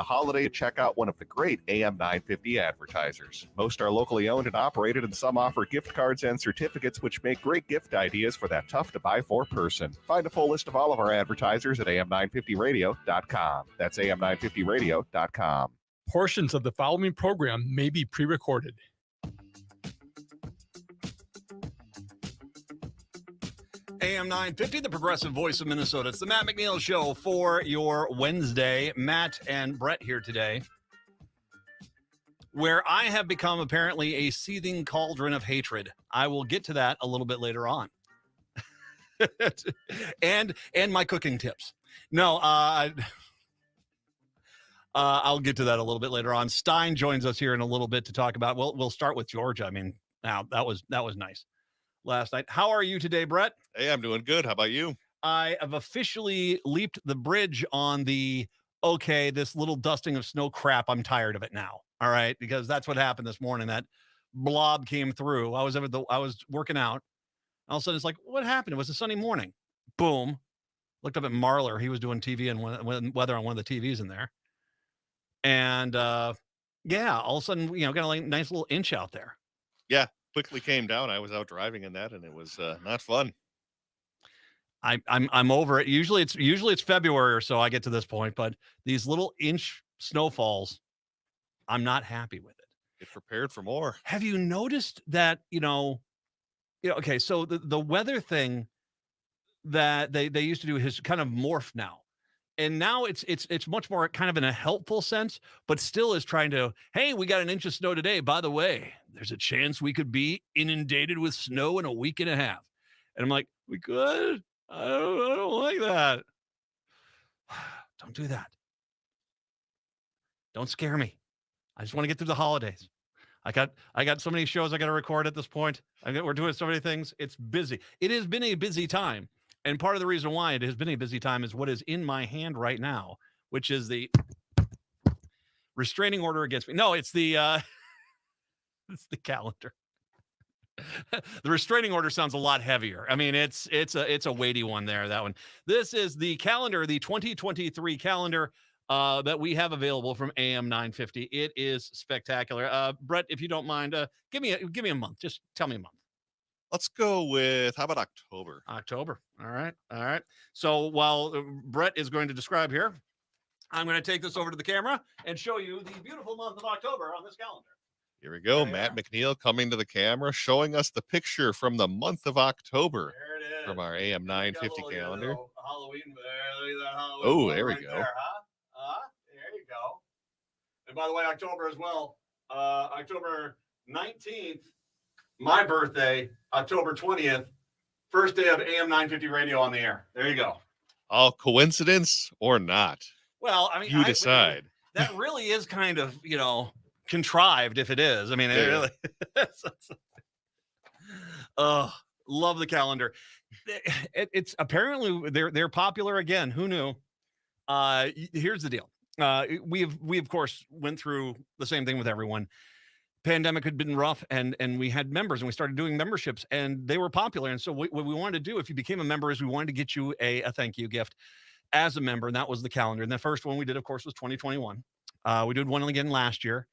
the holiday, check out one of the great AM 950 advertisers. Most are locally owned and operated, and some offer gift cards and certificates, which make great gift ideas for that tough-to-buy-for person. Find a full list of all of our advertisers at am950radio.com. That's am950radio.com. Portions of the following program may be pre-recorded. AM 950, the progressive voice of Minnesota. It's the Matt McNeil Show for your Wednesday. Matt and Brett here today, where I have become apparently a seething cauldron of hatred. I will get to that a little bit later on. and my cooking tips. No, I'll get to that a little bit later on. Stein joins us here in a little bit to talk about. We'll start with Georgia. I mean, now that was nice last night. How are you today, Brett? Hey, I'm doing good. How about you? I have officially leaped the bridge on this little dusting of snow crap. I'm tired of it now. All right, because that's what happened this morning. That blob came through. I was working out. All of a sudden, it's like, what happened? It was a sunny morning. Boom. Looked up at Marler. He was doing TV and weather on one of the TVs in there. And all of a sudden, got a nice little inch out there. Yeah, quickly came down. I was out driving in that, and it was not fun. I'm over it. Usually it's February or so I get to this point, but these little inch snowfalls, I'm not happy with it. Get prepared for more. Have you noticed that, okay, so the weather thing that they used to do has kind of morphed now. And now it's much more kind of in a helpful sense, but still is trying to, hey, we got an inch of snow today. By the way, there's a chance we could be inundated with snow in a week and a half. And I'm like, we could? I don't like that. Don't do that. Don't scare me. I just want to get through the holidays. I got so many shows I got to record at this point. We're doing so many things. It's busy. It has been a busy time. And part of the reason why it has been a busy time is what is in my hand right now, which is the restraining order against me. No, it's the calendar. The restraining order sounds a lot heavier. I mean, it's a weighty one there, that one. This is the calendar, the 2023 calendar that we have available from AM 950. It is spectacular. Brett, if you don't mind, give me a month. Just tell me a month. Let's go with, how about October? October. All right. So while Brett is going to describe here, I'm going to take this over to the camera and show you the beautiful month of October on this calendar. Here we go. Matt McNeil coming to the camera, showing us the picture from the month of October. There it is. From our AM 950 calendar. Halloween. Look at that Halloween. Oh, there we go. There, huh? There you go. And by the way, October as well. October 19th, my birthday, October 20th, first day of AM 950 radio on the air. There you go. All coincidence or not? Well, I mean, you decide. That really is kind of, contrived if it is. I mean, it really. Love the calendar. It's apparently they're popular again. Who knew? Here's the deal. We of course went through the same thing with everyone. Pandemic had been rough, and we had members, and we started doing memberships, and they were popular. And so what we wanted to do, if you became a member, is we wanted to get you a thank you gift as a member, and that was the calendar. And the first one we did, of course, was 2021. We did one again last year.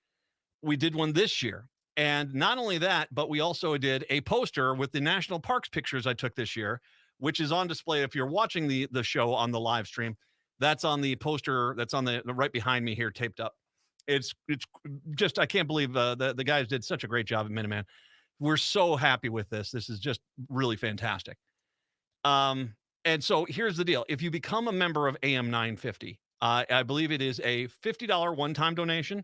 We did one this year. And not only that, but we also did a poster with the national parks pictures I took this year, which is on display. If you're watching the show on the live stream, that's on the poster that's on the right behind me here, taped up. It's just, I can't believe the guys did such a great job at Minuteman. We're so happy with this. This is just really fantastic. And so here's the deal. If you become a member of AM 950, I believe it is a $50 one-time donation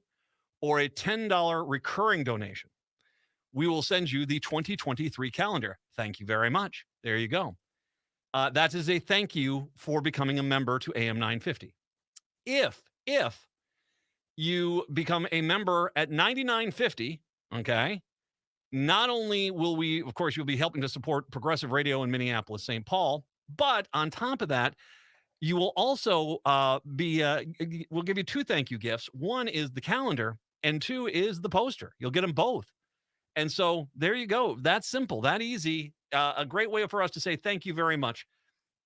or a $10 recurring donation. We will send you the 2023 calendar. Thank you very much. There you go. That is a thank you for becoming a member to AM 950. If you become a member at $99.50, okay, not only will we, of course, you'll be helping to support progressive radio in Minneapolis, St. Paul, but on top of that, you will also we'll give you two thank you gifts. One is the calendar, and two is the poster. You'll get them both. And so there you go. That simple, that easy. A great way for us to say thank you very much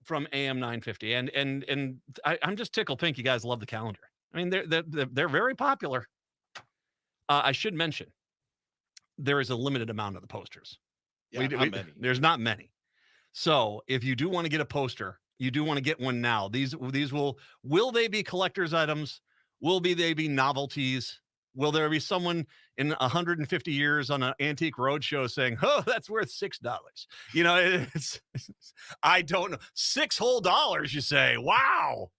from AM 950. And I'm just tickled pink. You guys love the calendar. I mean, they're very popular. I should mention there is a limited amount of the posters. Yeah, not many. There's not many. So if you do want to get a poster, you do want to get one now. These will they be collector's items? They be novelties? Will there be someone in 150 years on an antique roadshow saying, "Oh, that's worth $6"? You know, I don't know. $6 whole dollars, you say. Wow.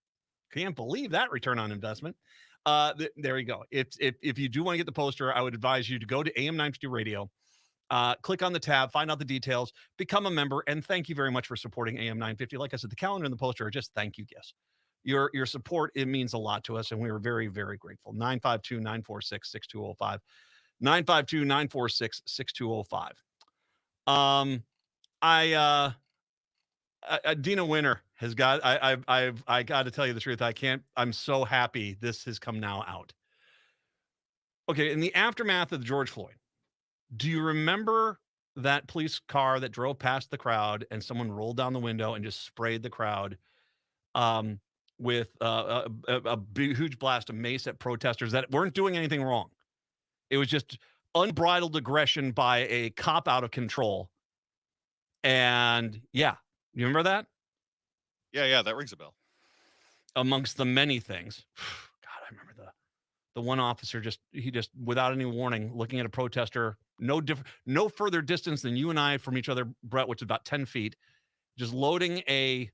Can't believe that return on investment. There you go. If you do want to get the poster, I would advise you to go to AM 950 Radio. Click on the tab, find out the details, become a member, and thank you very much for supporting AM 950. Like I said, the calendar and the poster are just thank you gifts. Your support, it means a lot to us, and we are very, very grateful. 952-946-6205. 952-946-6205. Dina Winter has got, I got to tell you the truth. I'm so happy this has come now out. Okay, in the aftermath of George Floyd, do you remember that police car that drove past the crowd and someone rolled down the window and just sprayed the crowd with a huge blast of mace at protesters that weren't doing anything wrong? It was just unbridled aggression by a cop out of control. And yeah, you remember that? Yeah, that rings a bell. Amongst the many things. God, I remember the one officer just without any warning, looking at a protester, no further distance than you and I from each other, Brett, which is about 10 feet, just loading a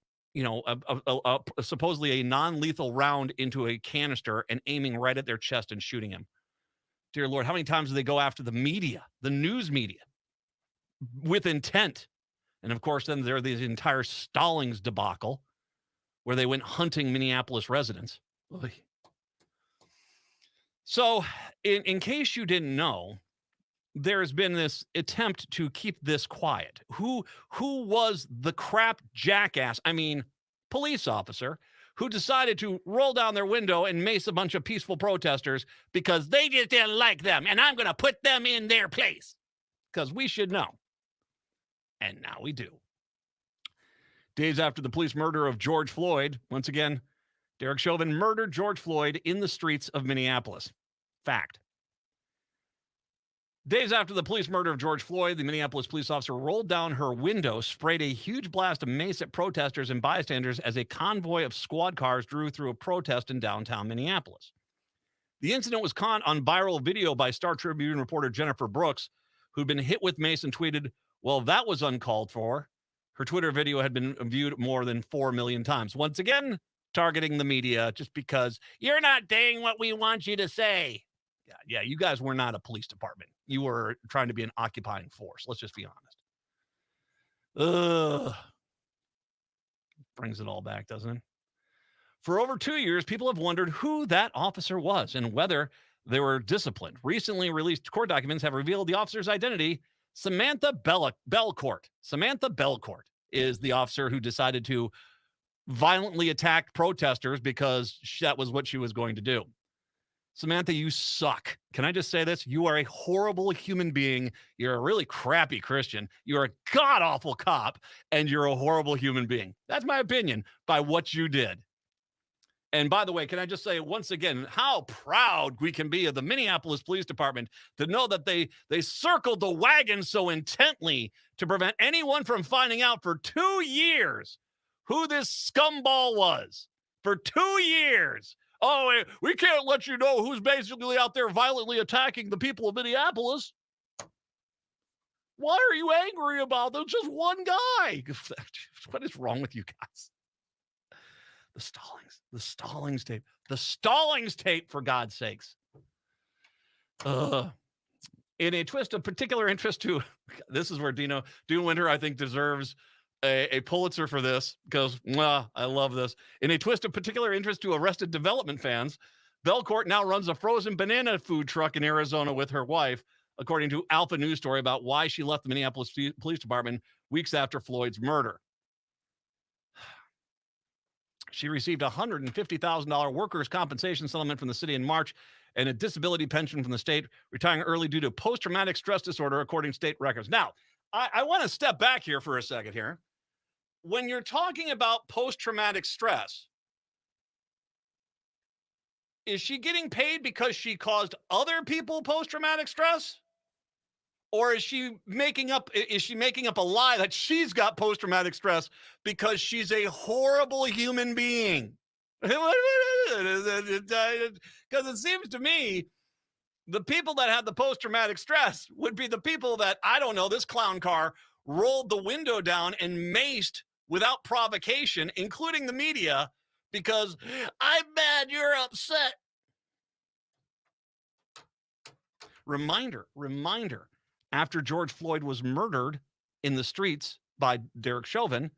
supposedly a non-lethal round into a canister and aiming right at their chest and shooting him. Dear Lord, how many times do they go after the media, the news media, with intent? And of course, then there are these entire Stallings debacle where they went hunting Minneapolis residents. Oy. So, in case you didn't know, there's been this attempt to keep this quiet. Who was the crap jackass, police officer, who decided to roll down their window and mace a bunch of peaceful protesters because they just didn't like them, and I'm going to put them in their place? Because we should know. And now we do. Days after the police murder of George Floyd, once again, Derek Chauvin murdered George Floyd in the streets of Minneapolis. Fact. Days after the police murder of George Floyd, the Minneapolis police officer rolled down her window, sprayed a huge blast of mace at protesters and bystanders as a convoy of squad cars drew through a protest in downtown Minneapolis. The incident was caught on viral video by Star Tribune reporter Jennifer Brooks, who'd been hit with mace and tweeted, "Well, that was uncalled for." Her Twitter video had been viewed more than 4 million times. Once again, targeting the media just because you're not saying what we want you to say. Yeah, you guys were not a police department. You were trying to be an occupying force. Let's just be honest. Ugh. Brings it all back, doesn't it? For over 2 years, people have wondered who that officer was and whether they were disciplined. Recently released court documents have revealed the officer's identity. Samantha Belcourt. Samantha Belcourt is the officer who decided to violently attack protesters because that was what she was going to do. Samantha, you suck. Can I just say this? You are a horrible human being. You're a really crappy Christian. You're a god-awful cop, and you're a horrible human being. That's my opinion by what you did. And by the way, can I just say once again how proud we can be of the Minneapolis Police Department to know that they circled the wagon so intently to prevent anyone from finding out for 2 years who this scumball was. For 2 years. Oh, we can't let you know who's basically out there violently attacking the people of Minneapolis. What are you angry about? There's just one guy. What is wrong with you guys? The Stallings tape, for God's sakes. In a twist of particular interest to, this is where Dina Winter, I think, deserves a Pulitzer for this, because I love this. In a twist of particular interest to Arrested Development fans, Belcourt now runs a frozen banana food truck in Arizona with her wife, according to Alpha News story about why she left the Minneapolis Police Department weeks after Floyd's murder. She received a $150,000 workers' compensation settlement from the city in March and a disability pension from the state, retiring early due to post-traumatic stress disorder, according to state records. Now, I want to step back here for a second here. When you're talking about post-traumatic stress, Is she getting paid because she caused other people post-traumatic stress? Or is she making up a lie that she's got post-traumatic stress because she's a horrible human being? Because it seems to me the people that had the post-traumatic stress would be the people that, I don't know, this clown car rolled the window down and maced without provocation, including the media, because I'm mad, you're upset. Reminder. After George Floyd was murdered in the streets by Derek Chauvin,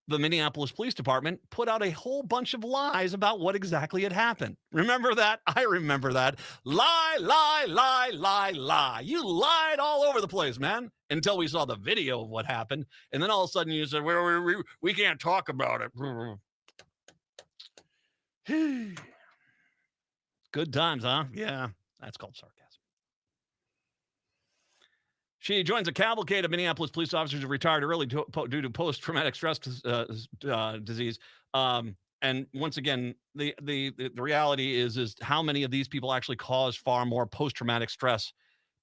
the Minneapolis Police Department put out a whole bunch of lies about what exactly had happened. Remember that? I remember that. Lie, lie, lie, lie, lie. You lied all over the place, man, until we saw the video of what happened. And then all of a sudden you said, we can't talk about it. Good times, huh? Yeah, that's called sarcasm. She joins a cavalcade of Minneapolis police officers who retired early due to post-traumatic stress disease. And once again, the reality is how many of these people actually cause far more post-traumatic stress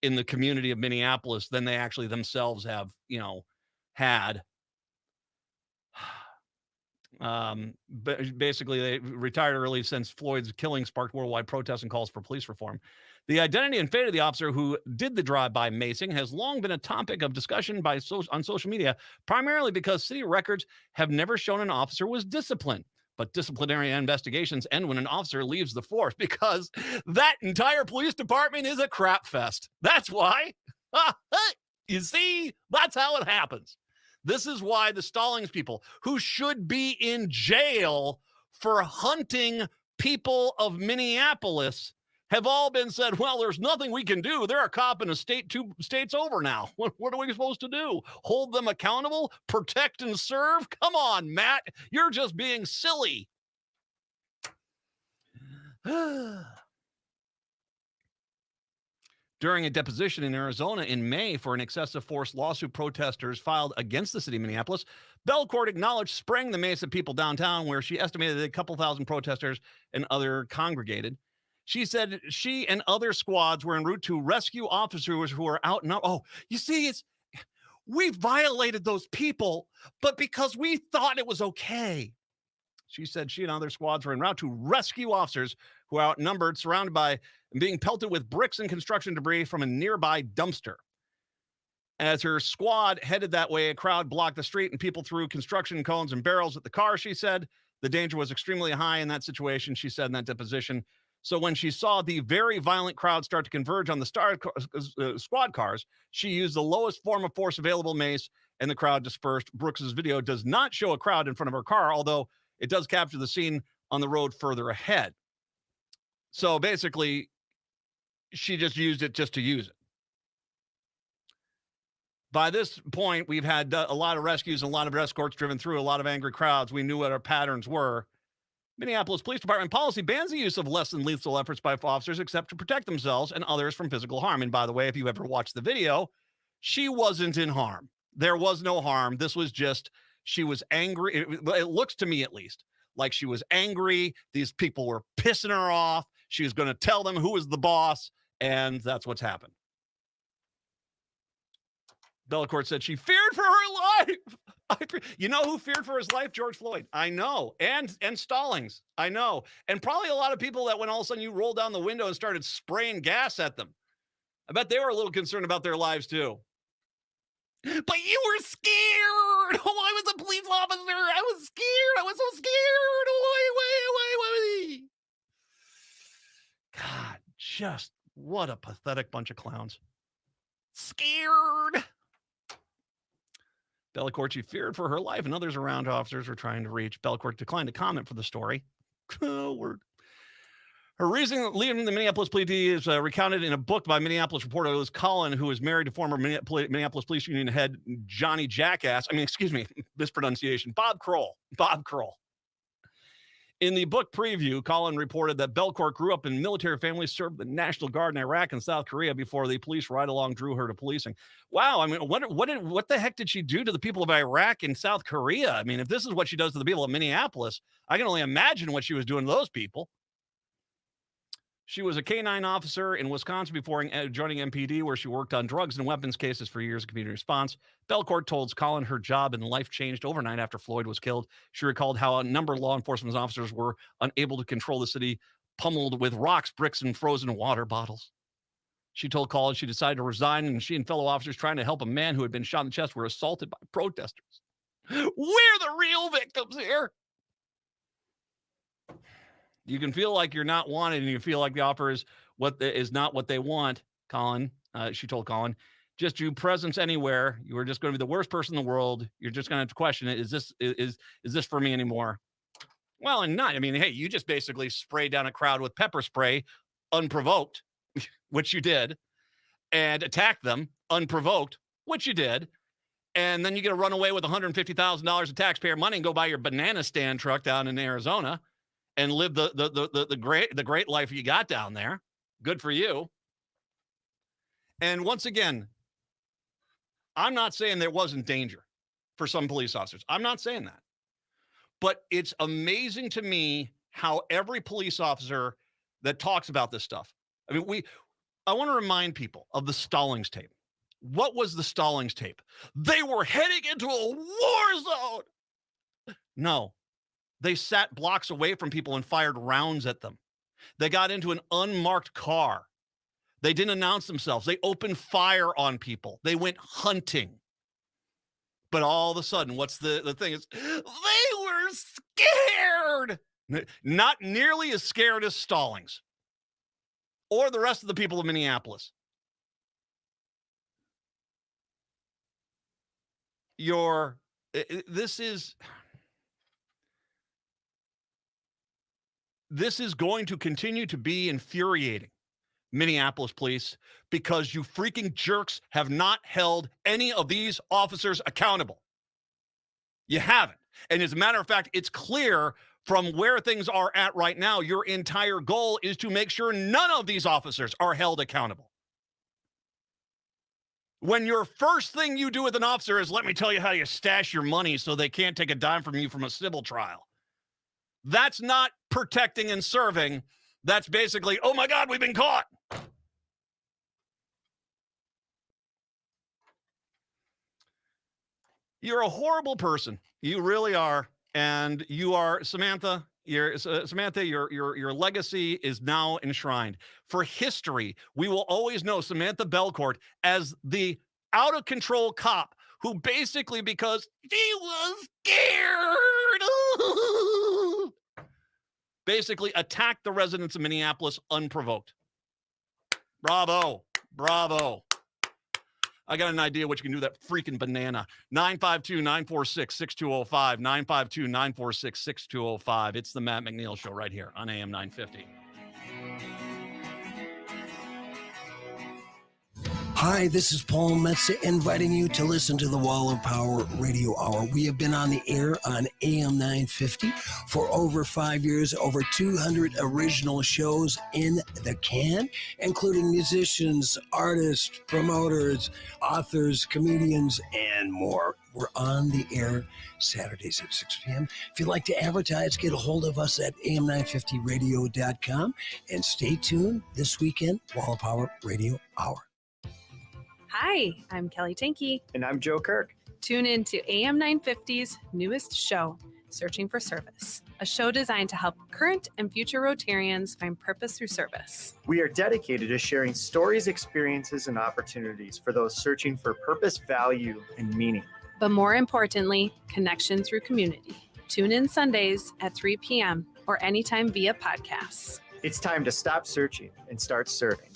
in the community of Minneapolis than they actually themselves have, had. But basically, they retired early since Floyd's killing sparked worldwide protests and calls for police reform. The identity and fate of the officer who did the drive-by macing has long been a topic of discussion on social media, primarily because city records have never shown an officer was disciplined. But disciplinary investigations end when an officer leaves the force, because that entire police department is a crap fest. That's why. You see, that's how it happens. This is why the Stallings people, who should be in jail for hunting people of Minneapolis, have all been said, well, there's nothing we can do. They're a cop in a state 2 states over now. What are we supposed to do? Hold them accountable? Protect and serve? Come on, Matt. You're just being silly. During a deposition in Arizona in May for an excessive force lawsuit protesters filed against the city of Minneapolis, Belcourt acknowledged spraying the mace at people downtown, where she estimated that a couple thousand protesters and other congregated. She said she and other squads were en route to rescue officers who were out. Oh, you see, we violated those people, but because we thought it was okay. She said she and other squads were en route to rescue officers who were outnumbered, surrounded by and being pelted with bricks and construction debris from a nearby dumpster. As her squad headed that way, a crowd blocked the street and people threw construction cones and barrels at the car, she said. The danger was extremely high in that situation, she said in that deposition. So when she saw the very violent crowd start to converge on the squad cars, she used the lowest form of force available, mace, and the crowd dispersed. Brooks's video does not show a crowd in front of her car, although it does capture the scene on the road further ahead. So basically, she just used it just to use it. By this point, we've had a lot of rescues and a lot of escorts driven through, a lot of angry crowds. We knew what our patterns were. Minneapolis Police Department policy bans the use of less than lethal efforts by officers except to protect themselves and others from physical harm. And by the way, if you ever watched the video, she wasn't in harm. There was no harm. This was just, she was angry. It looks to me, at least, like she was angry. These people were pissing her off. She was going to tell them who was the boss, and that's what's happened. Belcourt said she feared for her life. You know who feared for his life? George Floyd. I know. And Stallings. I know. And probably a lot of people that when all of a sudden you rolled down the window and started spraying gas at them, I bet they were a little concerned about their lives too. But you were scared. Oh, I was a police officer. I was scared. I was so scared. Wait. God, just what a pathetic bunch of clowns. Scared. Belcourt, she feared for her life, and others around officers were trying to reach. Belcourt declined to comment for the story. Oh, word. Her reason leaving the Minneapolis Police is recounted in a book by Minneapolis reporter Liz Collin, who is married to former Minneapolis Police Union head Johnny Jackass. Mispronunciation. Bob Kroll. In the book preview, Collin reported that Belcourt grew up in military families, served the National Guard in Iraq and South Korea before the police ride-along drew her to policing. Wow, I mean, what the heck did she do to the people of Iraq and South Korea? I mean, if this is what she does to the people of Minneapolis, I can only imagine what she was doing to those people. She was a K-9 officer in Wisconsin before joining MPD, where she worked on drugs and weapons cases for years in community response. Belcourt told Colin her job and life changed overnight after Floyd was killed. She recalled how a number of law enforcement officers were unable to control the city, pummeled with rocks, bricks, and frozen water bottles. She told Colin she decided to resign, and she and fellow officers trying to help a man who had been shot in the chest were assaulted by protesters. We're the real victims here. You can feel like you're not wanted, and you feel like the offer is not what they want, Colin. She told Colin, just your presence anywhere, you are just going to be the worst person in the world. You're just going to have to question it. Is this for me anymore? Well, and not. I mean, hey, you just basically sprayed down a crowd with pepper spray unprovoked, which you did, and attacked them unprovoked, which you did. And then you get to run away with $150,000 of taxpayer money and go buy your banana stand truck down in Arizona and live the great life you got down there. Good for you. And once again, I'm not saying there wasn't danger for some police officers. I'm not saying that. But it's amazing to me how every police officer that talks about this stuff. I mean, I want to remind people of the Stallings tape. What was the Stallings tape? They were heading into a war zone. No. They sat blocks away from people and fired rounds at them. They got into an unmarked car. They didn't announce themselves. They opened fire on people. They went hunting. But all of a sudden, what's the thing is, they were scared. Not nearly as scared as Stallings or the rest of the people of Minneapolis. This is going to continue to be infuriating, Minneapolis police, because you freaking jerks have not held any of these officers accountable. You haven't. And as a matter of fact, it's clear from where things are at right now, your entire goal is to make sure none of these officers are held accountable. When your first thing you do with an officer is, let me tell you how you stash your money so they can't take a dime from you from a civil trial. That's not protecting and serving. That's basically, oh my God, we've been caught. You're a horrible person. You really are. And you are, Samantha, your legacy is now enshrined. For history, we will always know Samantha Belcourt as the out-of-control cop who basically, because he was scared, basically attacked the residents of Minneapolis unprovoked. Bravo. Bravo. I got an idea what you can do with that freaking banana. 952-946-6205. 952-946-6205. It's the Matt McNeil Show right here on AM 950. Hi, this is Paul Metza inviting you to listen to the Wall of Power Radio Hour. We have been on the air on AM 950 for over 5 years, over 200 original shows in the can, including musicians, artists, promoters, authors, comedians, and more. We're on the air Saturdays at 6 p.m. If you'd like to advertise, get a hold of us at am950radio.com and stay tuned this weekend, Wall of Power Radio Hour. Hi, I'm Kelly Tanky. And I'm Joe Kirk. Tune in to AM 950's newest show, Searching for Service, a show designed to help current and future Rotarians find purpose through service. We are dedicated to sharing stories, experiences, and opportunities for those searching for purpose, value, and meaning. But more importantly, connection through community. Tune in Sundays at 3 p.m. or anytime via podcasts. It's time to stop searching and start serving.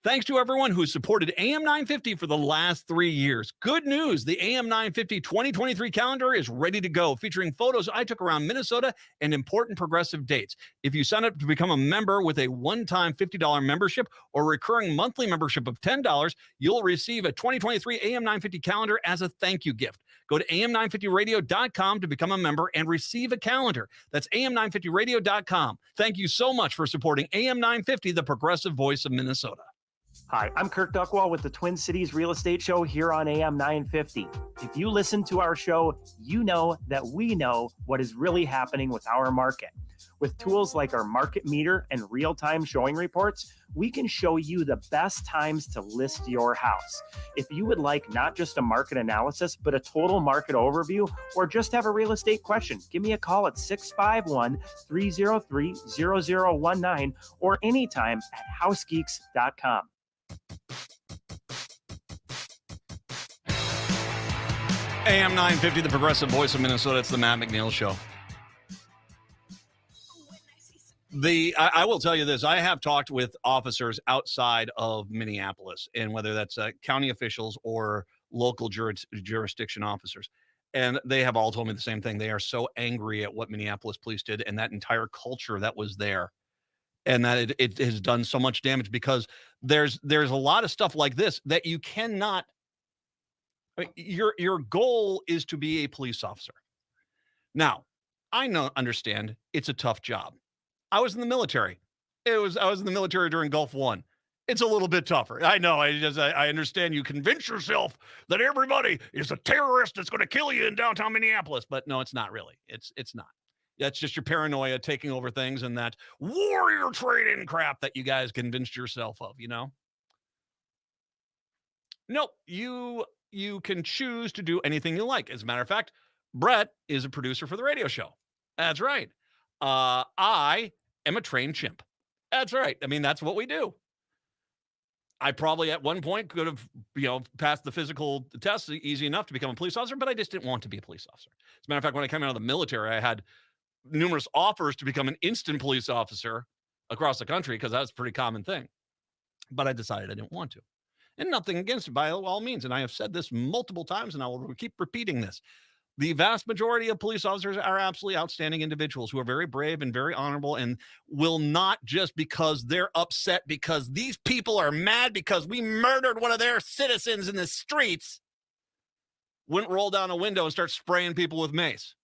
Thanks to everyone who supported AM 950 for the last 3 years. Good news, the AM 950 2023 calendar is ready to go, featuring photos I took around Minnesota and important progressive dates. If you sign up to become a member with a one-time $50 membership or recurring monthly membership of $10, you'll receive a 2023 AM 950 calendar as a thank you gift. Go to am950radio.com to become a member and receive a calendar. That's am950radio.com. Thank you so much for supporting AM 950, the progressive voice of Minnesota. Hi, I'm Kirk Duckwall with the Twin Cities Real Estate Show here on AM 950. If you listen to our show, you know that we know what is really happening with our market. With tools like our market meter and real-time showing reports, we can show you the best times to list your house. If you would like not just a market analysis, but a total market overview, or just have a real estate question, give me a call at 651-303-0019 or anytime at housegeeks.com. AM 950, the progressive voice of Minnesota. It's the Matt McNeil Show. I will tell you this. I have talked with officers outside of Minneapolis, and whether that's county officials or local jurisdiction officers, and they have all told me the same thing. They are so angry at what Minneapolis police did and that entire culture that was there, and that it has done so much damage because there's a lot of stuff like this that you cannot. I mean, your goal is to be a police officer. Now, I understand it's a tough job. I was in the military. I was in the military during Gulf War. It's a little bit tougher. I know. I understand you convince yourself that everybody is a terrorist that's going to kill you in downtown Minneapolis, but no, it's not really. It's not. That's just your paranoia taking over things and that warrior training crap that you guys convinced yourself of, you know? Nope. You can choose to do anything you like. As a matter of fact, Brett is a producer for the radio show. That's right. I am a trained chimp. That's right. I mean, that's what we do. I probably at one point could have, passed the physical test easy enough to become a police officer, but I just didn't want to be a police officer. As a matter of fact, when I came out of the military, I had numerous offers to become an instant police officer across the country because that's a pretty common thing. But I decided I didn't want to. And nothing against it by all means. And I have said this multiple times, and I will keep repeating this. The vast majority of police officers are absolutely outstanding individuals who are very brave and very honorable and will not just because they're upset because these people are mad because we murdered one of their citizens in the streets, wouldn't roll down a window and start spraying people with mace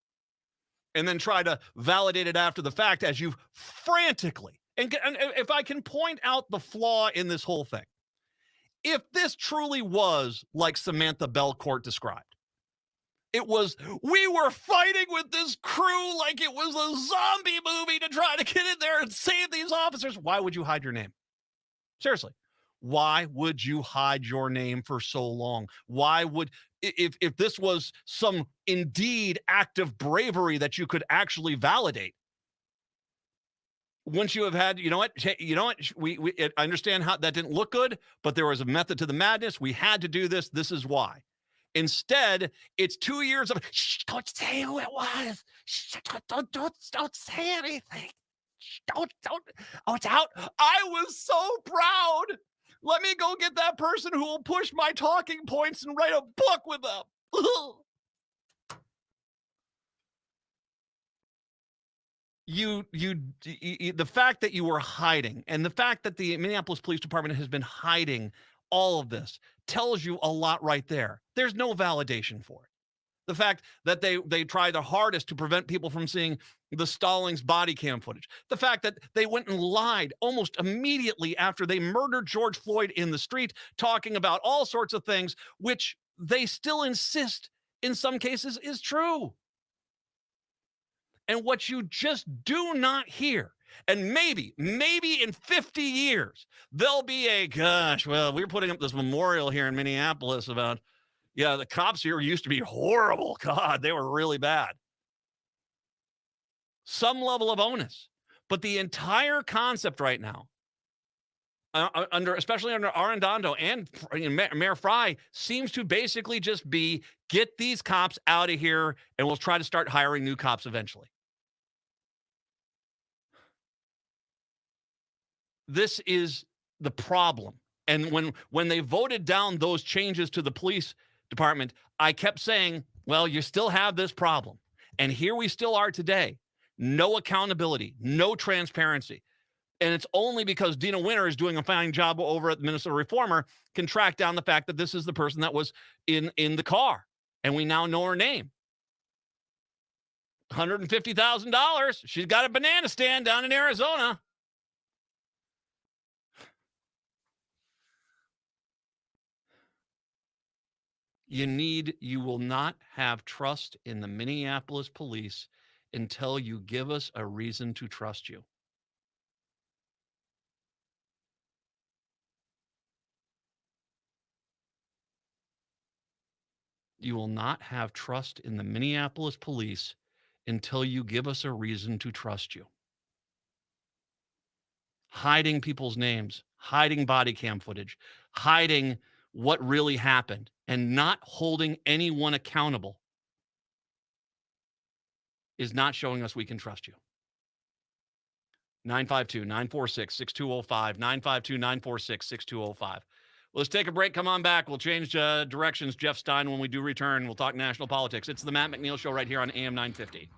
and then try to validate it after the fact as you frantically. And if I can point out the flaw in this whole thing, if this truly was like Samantha Belcourt described, it was, we were fighting with this crew like it was a zombie movie to try to get in there and save these officers. Why would you hide your name? Seriously. Why would you hide your name for so long? Why would, if this was some indeed act of bravery that you could actually validate, once you have had, I understand how that didn't look good, but there was a method to the madness. We had to do this. This is why. Instead, it's 2 years of, shh, don't say who it was. Shh, don't say anything. Shh, don't. Oh, it's out. I was so proud. Let me go get that person who will push my talking points and write a book with them. The fact that you were hiding and the fact that the Minneapolis Police Department has been hiding all of this tells you a lot right there. There's no validation for it. The fact that they try the hardest to prevent people from seeing the Stallings body cam footage. The fact that they went and lied almost immediately after they murdered George Floyd in the street, talking about all sorts of things, which they still insist in some cases is true. And what you just do not hear, and maybe in 50 years, there'll be a, gosh, well, we're putting up this memorial here in Minneapolis about, the cops here used to be horrible. God, they were really bad. Some level of onus. But the entire concept right now, especially under Arredondo and Mayor Fry, seems to basically just be, get these cops out of here, and we'll try to start hiring new cops eventually. This is the problem. And when they voted down those changes to the police department, I kept saying, well, you still have this problem. And here we still are today. No accountability, no transparency. And it's only because Dina Winter is doing a fine job over at the Minnesota Reformer can track down the fact that this is the person that was in the car. And we now know her name. $150,000. She's got a banana stand down in Arizona. You will not have trust in the Minneapolis police until you give us a reason to trust you. You will not have trust in the Minneapolis police until you give us a reason to trust you. Hiding people's names, hiding body cam footage, hiding what really happened, and not holding anyone accountable is not showing us we can trust you. 952-946-6205, 952-946-6205. Let's take a break. Come on back. We'll change directions. Jeff Stein, when we do return, we'll talk national politics. It's the Matt McNeil Show right here on AM 950.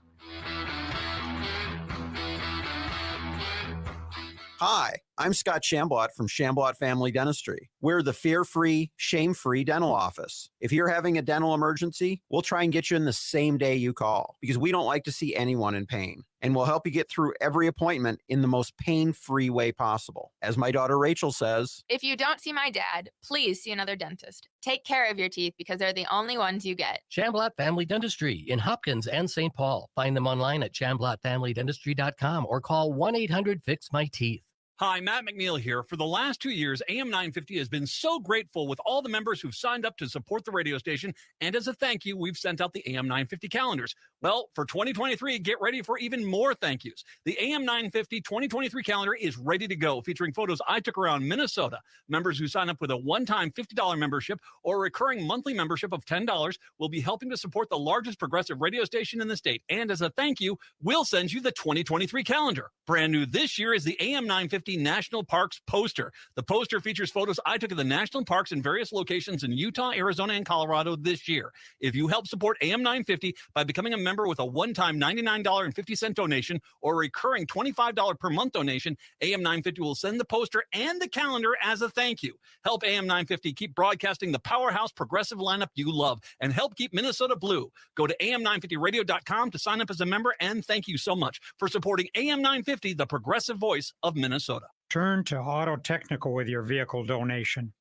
Hi, I'm Scott Shambot from Shambot Family Dentistry. We're the fear-free, shame-free dental office. If you're having a dental emergency, we'll try and get you in the same day you call because we don't like to see anyone in pain. And we'll help you get through every appointment in the most pain-free way possible. As my daughter Rachel says, if you don't see my dad, please see another dentist. Take care of your teeth because they're the only ones you get. Shamblat Family Dentistry in Hopkins and St. Paul. Find them online at shamblatfamilydentistry.com or call 1-800-FIX-MY-TEETH. Hi, Matt McNeil here. For the last 2 years, AM 950 has been so grateful with all the members who've signed up to support the radio station. And as a thank you, we've sent out the AM 950 calendars. Well, for 2023, get ready for even more thank yous. The AM 950 2023 calendar is ready to go, featuring photos I took around Minnesota. Members who sign up with a one-time $50 membership or a recurring monthly membership of $10 will be helping to support the largest progressive radio station in the state. And as a thank you, we'll send you the 2023 calendar. Brand new this year is the AM 950 National Parks poster. The poster features photos I took of the national parks in various locations in Utah, Arizona, and Colorado this year. If you help support AM 950 by becoming a member with a one-time $99.50 donation or a recurring $25 per month donation, AM 950 will send the poster and the calendar as a thank you. Help AM 950 keep broadcasting the powerhouse progressive lineup you love and help keep Minnesota blue. Go to am950radio.com to sign up as a member, and thank you so much for supporting AM 950, the progressive voice of Minnesota. Turn to Auto Technical with your vehicle donation.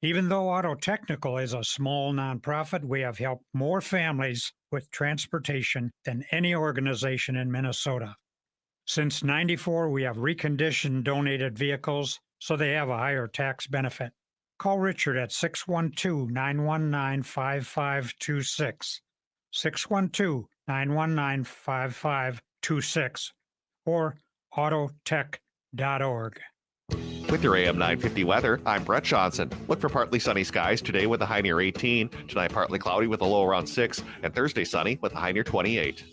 Even though Auto Technical is a small nonprofit, we have helped more families with transportation than any organization in Minnesota. Since '94, we have reconditioned donated vehicles so they have a higher tax benefit. Call Richard at 612-919-5526, 612-919-5526, or autotech.org. With your AM 950 weather, I'm Brett Johnson. Look for partly sunny skies today with a high near 18, tonight partly cloudy with a low around 6, and Thursday sunny with a high near 28.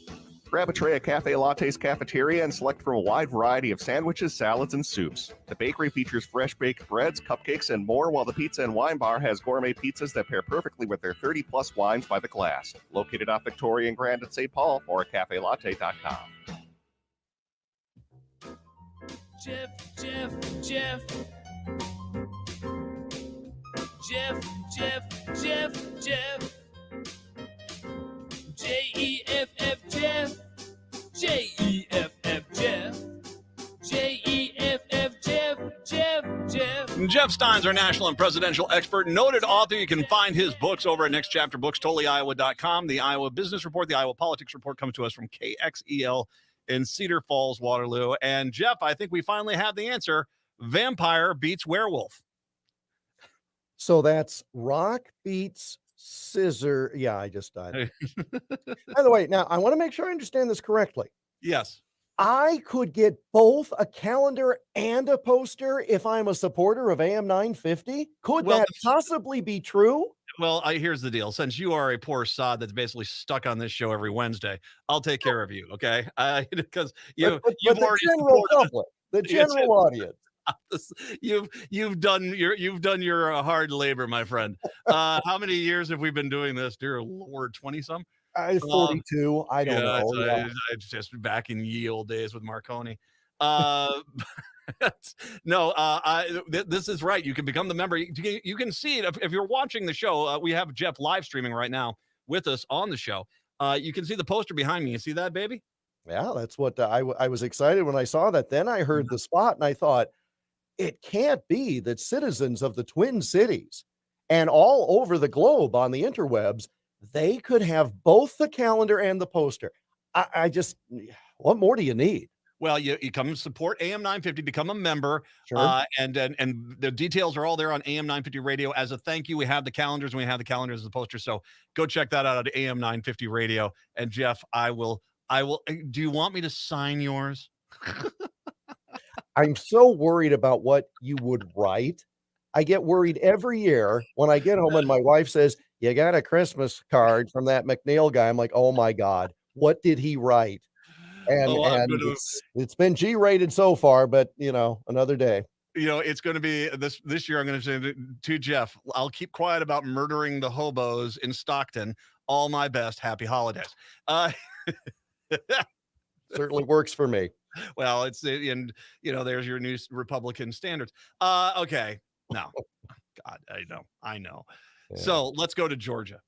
Grab a tray of Cafe Latte's Cafeteria and select from a wide variety of sandwiches, salads, and soups. The bakery features fresh baked breads, cupcakes, and more, while the pizza and wine bar has gourmet pizzas that pair perfectly with their 30-plus wines by the glass. Located off Victoria and Grand at St. Paul or at cafelatte.com. Jeff, Jeff, Jeff. Jeff, Jeff, Jeff, Jeff. Jeff, Jeff. Jeff. Jeff. Jeff Stein's our national and presidential expert, noted author. You can find his books over at Next Chapter Books, TolleyIowa.com. The Iowa Business Report, the Iowa Politics Report comes to us from KXEL in Cedar Falls, Waterloo. And Jeff, I think we finally have the answer. Vampire beats werewolf. So that's rock beats scissor. Yeah, I just died. By the way, now I want to make sure I understand this correctly. Yes. I could get both a calendar and a poster if I'm a supporter of AM 950. Could that possibly be true? Well, here's the deal. Since you are a poor sod that's basically stuck on this show every Wednesday, I'll take care of you, okay? Because you've already general public, the general audience. You've done your hard labor, my friend. How many years have we been doing this? Dear Lord, 20-some? 42. I don't know. It's just back in ye old days with Marconi. This is right. You can become the member. You can see it if you're watching the show. We have Jeff live streaming right now with us on the show. You can see the poster behind me. You see that, baby? Yeah, that's what I was excited when I saw that. Then I heard the spot and I thought, it can't be that citizens of the Twin Cities and all over the globe on the interwebs, they could have both the calendar and the poster. I just, what more do you need? Well, you come support AM 950, become a member, Sure. and the details are all there on AM 950 Radio. As a thank you, we have the calendars, and we have the calendars as a poster. So go check that out at AM 950 Radio. And Jeff, I will. Do you want me to sign yours? I'm so worried about what you would write. I get worried every year when I get home and my wife says, "You got a Christmas card from that McNeil guy." I'm like, "Oh my God, what did he write?" And Oh, I'm gonna. it's been G-rated so far, but another day. It's going to be this year. I'm going to say to Jeff, I'll keep quiet about murdering the hobos in Stockton. All my best. Happy holidays. Certainly works for me. Well, and there's your new Republican standards. Okay. No. God, I know. Yeah. So let's go to Georgia.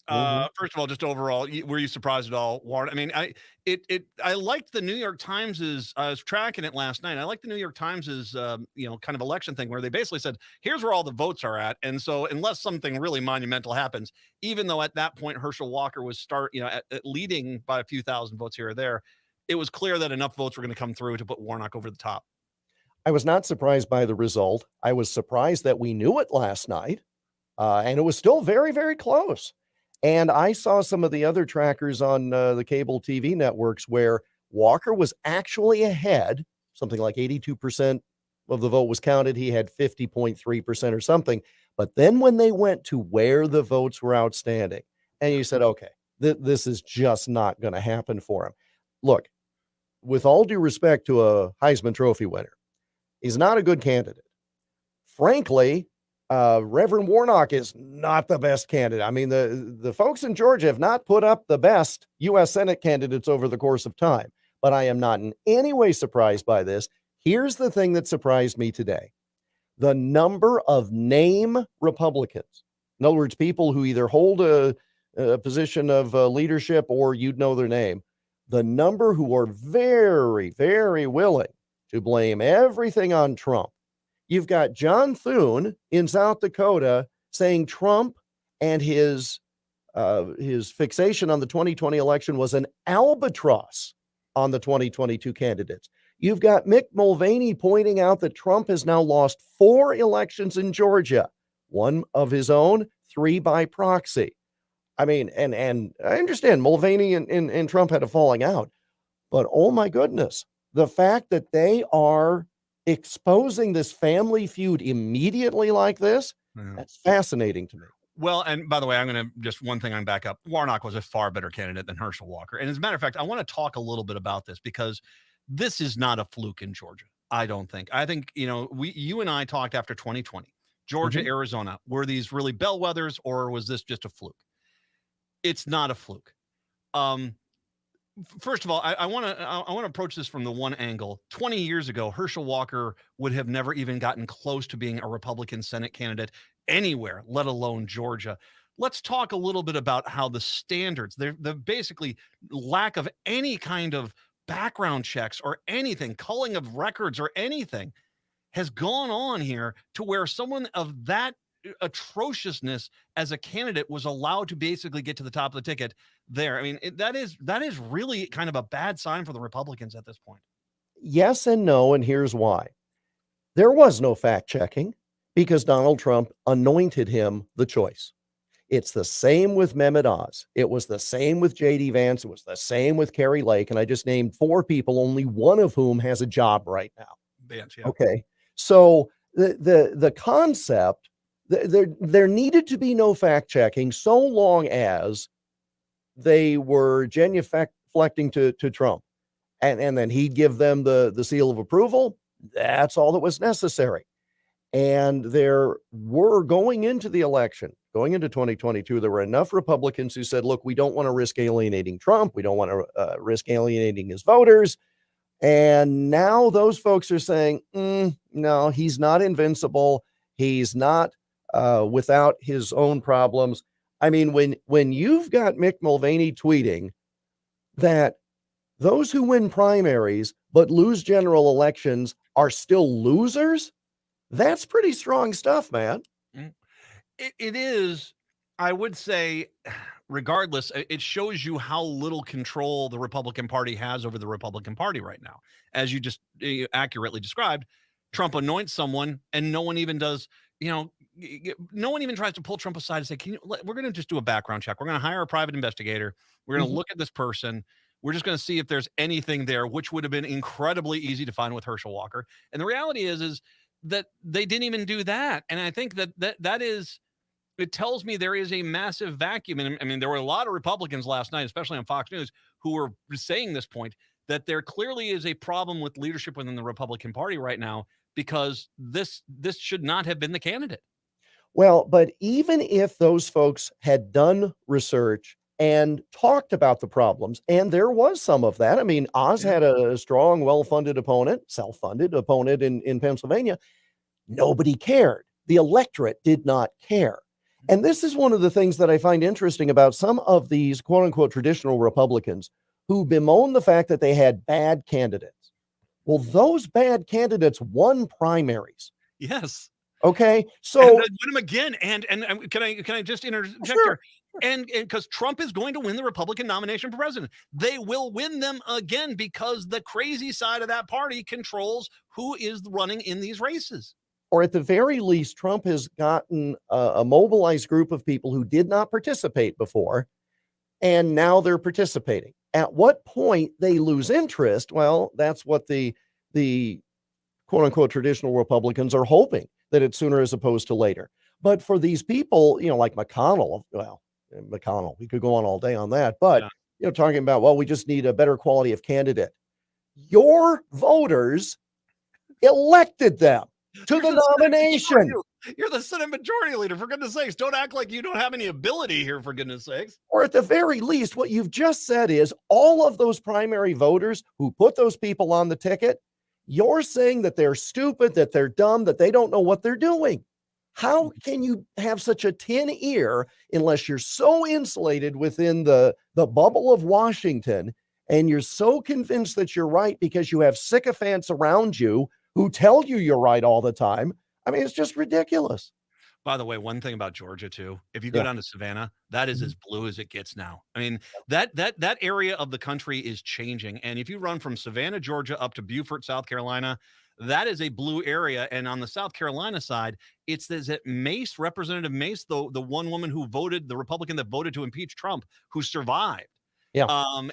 First of all, just overall, were you surprised at all, Warren? I mean, I liked the New York Times's. I was tracking it last night. I liked the New York Times's, kind of election thing where they basically said, "Here's where all the votes are at," and so unless something really monumental happens, even though at that point Herschel Walker was at leading by a few thousand votes here or there, it was clear that enough votes were going to come through to put Warnock over the top. I was not surprised by the result. I was surprised that we knew it last night, and it was still very, very close. And I saw some of the other trackers on the cable TV networks where Walker was actually ahead, something like 82% of the vote was counted. He had 50.3% or something. But then when they went to where the votes were outstanding, and you said, okay, this is just not going to happen for him. Look, with all due respect to a Heisman Trophy winner, he's not a good candidate. Frankly, Reverend Warnock is not the best candidate. I mean, the folks in Georgia have not put up the best U.S. Senate candidates over the course of time, but I am not in any way surprised by this. Here's the thing that surprised me today. The number of name Republicans, in other words, people who either hold a position of leadership or you'd know their name, the number who are very, very willing to blame everything on Trump. You've got John Thune in South Dakota saying Trump and his fixation on the 2020 election was an albatross on the 2022 candidates. You've got Mick Mulvaney pointing out that Trump has now lost 4 elections in Georgia, 1 of his own, 3 by proxy. I mean, and I understand Mulvaney and Trump had a falling out, but oh my goodness, the fact that they are exposing this family feud immediately like this, that's fascinating to me. Well, and by the way, I'm going to just one thing on back up. Warnock was a far better candidate than Herschel Walker. And as a matter of fact, I want to talk a little bit about this because this is not a fluke in Georgia. I don't think. I think, you and I talked after 2020, Georgia, Arizona, were these really bellwethers or was this just a fluke? It's not a fluke. First of all, I want to approach this from the one angle. 20 years ago, Herschel Walker would have never even gotten close to being a Republican Senate candidate anywhere, let alone Georgia. Let's talk a little bit about how the standards, the basically lack of any kind of background checks or anything, culling of records or anything has gone on here to where someone of that atrociousness as a candidate was allowed to basically get to the top of the ticket there. I mean, that is really kind of a bad sign for the Republicans at this point. Yes and no, and here's why. There was no fact checking because Donald Trump anointed him the choice. It's the same with Mehmet Oz. It was the same with J.D. Vance. It was the same with Kerry Lake. And I just named 4 people, only one of whom has a job right now. Vance, yeah. Okay. So the concept, there needed to be no fact checking so long as they were genuflecting to Trump. And then he'd give them the seal of approval. That's all that was necessary. And there were going into the election, going into 2022, there were enough Republicans who said, look, we don't want to risk alienating Trump. We don't want to risk alienating his voters. And now those folks are saying, no, he's not invincible. He's not without his own problems. I mean, when you've got Mick Mulvaney tweeting that those who win primaries but lose general elections are still losers, that's pretty strong stuff, man. It is, I would say, regardless, it shows you how little control the Republican Party has over the Republican Party right now. As you just accurately described, Trump anoints someone and no one even does, no one even tries to pull Trump aside and say, we're going to just do a background check. We're going to hire a private investigator. We're going to look at this person. We're just going to see if there's anything there, which would have been incredibly easy to find with Herschel Walker. And the reality is that they didn't even do that. And I think that is, it tells me there is a massive vacuum. And I mean, there were a lot of Republicans last night, especially on Fox News, who were saying this point, that there clearly is a problem with leadership within the Republican Party right now, because this should not have been the candidate. Well, but even if those folks had done research and talked about the problems, and there was some of that. I mean, Oz had a strong, well-funded opponent, self-funded opponent in Pennsylvania. Nobody cared. The electorate did not care. And this is one of the things that I find interesting about some of these quote unquote traditional Republicans who bemoan the fact that they had bad candidates. Well, those bad candidates won primaries. Yes. Okay. So and win them again. And can I just interject Sure. here? And because Trump is going to win the Republican nomination for president, they will win them again because the crazy side of that party controls who is running in these races. Or at the very least, Trump has gotten a mobilized group of people who did not participate before, and now they're participating. At what point they lose interest? Well, that's what the quote unquote traditional Republicans are hoping, that it's sooner as opposed to later. But for these people, like McConnell, we could go on all day on that, but talking about, well, we just need a better quality of candidate. Your voters elected them to the nomination. You're the Senate Majority Leader, for goodness sakes. Don't act like you don't have any ability here, for goodness sakes. Or at the very least, what you've just said is all of those primary voters who put those people on the ticket, you're saying that they're stupid, that they're dumb, that they don't know what they're doing. How can you have such a tin ear unless you're so insulated within the bubble of Washington and you're so convinced that you're right because you have sycophants around you who tell you you're right all the time? I mean, it's just ridiculous. By the way, one thing about Georgia too, if you go down to Savannah, that is as blue as it gets now. I mean, that area of the country is changing. And if you run from Savannah, Georgia up to Beaufort, South Carolina, that is a blue area. And on the South Carolina side, it's that Mace, Representative Mace, the one woman who voted, the Republican that voted to impeach Trump, who survived. Yeah.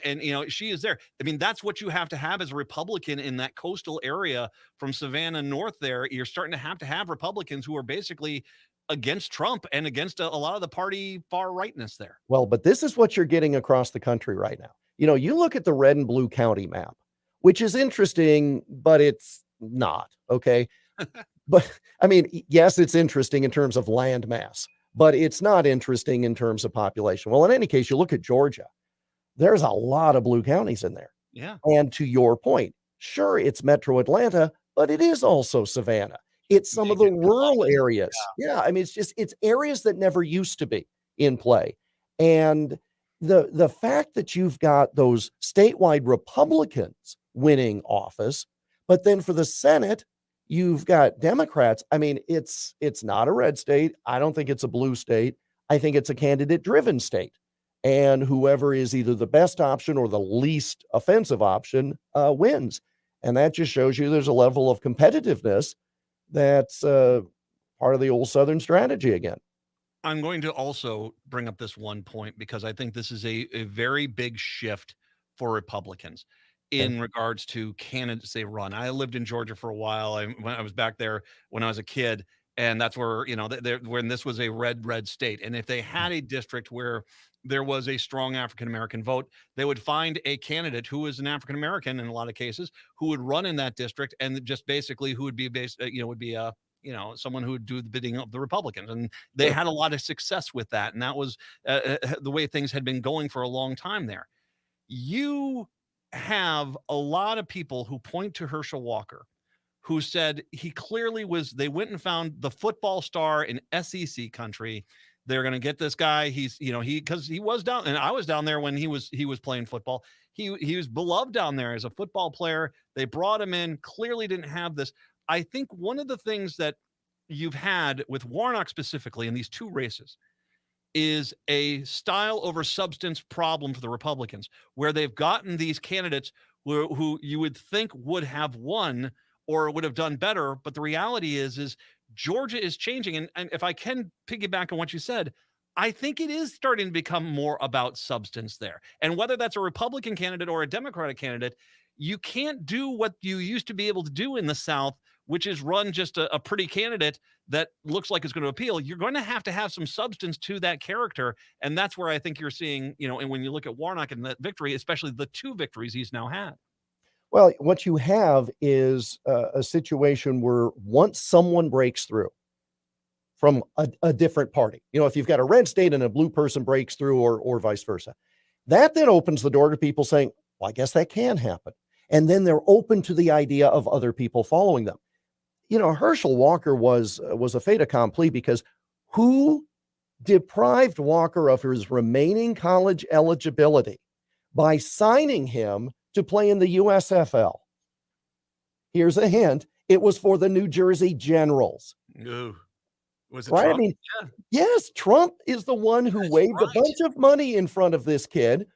And she is there. I mean, that's what you have to have as a Republican in that coastal area from Savannah north there. You're starting to have Republicans who are basically against Trump and against a lot of the party far rightness there. Well, but this is what you're getting across the country right now. You look at the red and blue county map, which is interesting, but it's not. Okay. But I mean, yes, it's interesting in terms of land mass, but it's not interesting in terms of population. Well, in any case, you look at Georgia. There's a lot of blue counties in there. Yeah. And to your point, sure, it's Metro Atlanta, but it is also Savannah. It's some of the rural areas. Yeah. I mean, it's areas that never used to be in play. And the fact that you've got those statewide Republicans winning office, but then for the Senate, you've got Democrats. I mean, it's not a red state. I don't think it's a blue state. I think it's a candidate driven state. And whoever is either the best option or the least offensive option wins. And that just shows you there's a level of competitiveness that's part of the old Southern strategy again. I'm going to also bring up this one point because I think this is a very big shift for Republicans in regards to candidates they run. I lived in Georgia for a while. I was back there when I was a kid, and that's where, when this was a red state. And if they had a district where there was a strong African-American vote, they would find a candidate who is an African-American in a lot of cases who would run in that district, and just basically who would be someone who would do the bidding of the Republicans. And they had a lot of success with that. And that was the way things had been going for a long time there. You have a lot of people who point to Herschel Walker, who said he clearly was, they went and found the football star in SEC country. They're going to get this guy. Because he was down, and I was down there when he was playing football. He was beloved down there as a football player. They brought him in, clearly didn't have this. I think one of the things that you've had with Warnock specifically in these two races is a style over substance problem for the Republicans, where they've gotten these candidates who you would think would have won or would have done better. But the reality is Georgia is changing. And if I can piggyback on what you said, I think it is starting to become more about substance there. And whether that's a Republican candidate or a Democratic candidate, you can't do what you used to be able to do in the South, which is run just a pretty candidate that looks like it's going to appeal. You're going to have some substance to that character. And that's where I think you're seeing, and when you look at Warnock and that victory, especially the 2 victories he's now had. Well, what you have is a situation where once someone breaks through from a different party, if you've got a red state and a blue person breaks through or vice versa, that then opens the door to people saying, well, I guess that can happen. And then they're open to the idea of other people following them. Herschel Walker was a fait accompli because who deprived Walker of his remaining college eligibility by signing him to play in the USFL? Here's a hint. It was for the New Jersey Generals. Ooh. Was it right? Trump? I mean, yes, Trump is the one who waved a bunch of money in front of this kid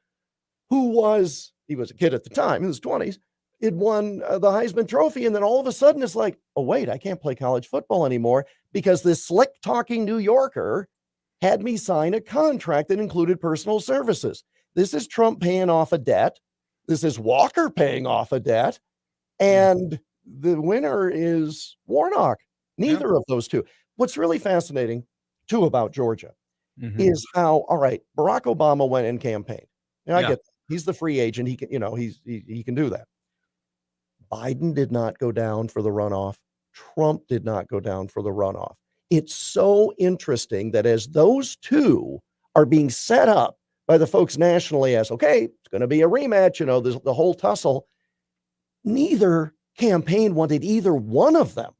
he was a kid at the time in his 20s. It won the Heisman Trophy. And then all of a sudden it's like, oh, wait, I can't play college football anymore because this slick talking New Yorker had me sign a contract that included personal services. This is Trump paying off a debt. This is Walker paying off a debt. And the winner is Warnock. Neither of those two. What's really fascinating too about Georgia is how, all right, Barack Obama went and campaigned. I get that. He's the free agent. He can, he can do that. Biden did not go down for the runoff. Trump did not go down for the runoff. It's so interesting that as those two are being set up by the folks nationally as, okay, it's going to be a rematch, the whole tussle, neither campaign wanted either one of them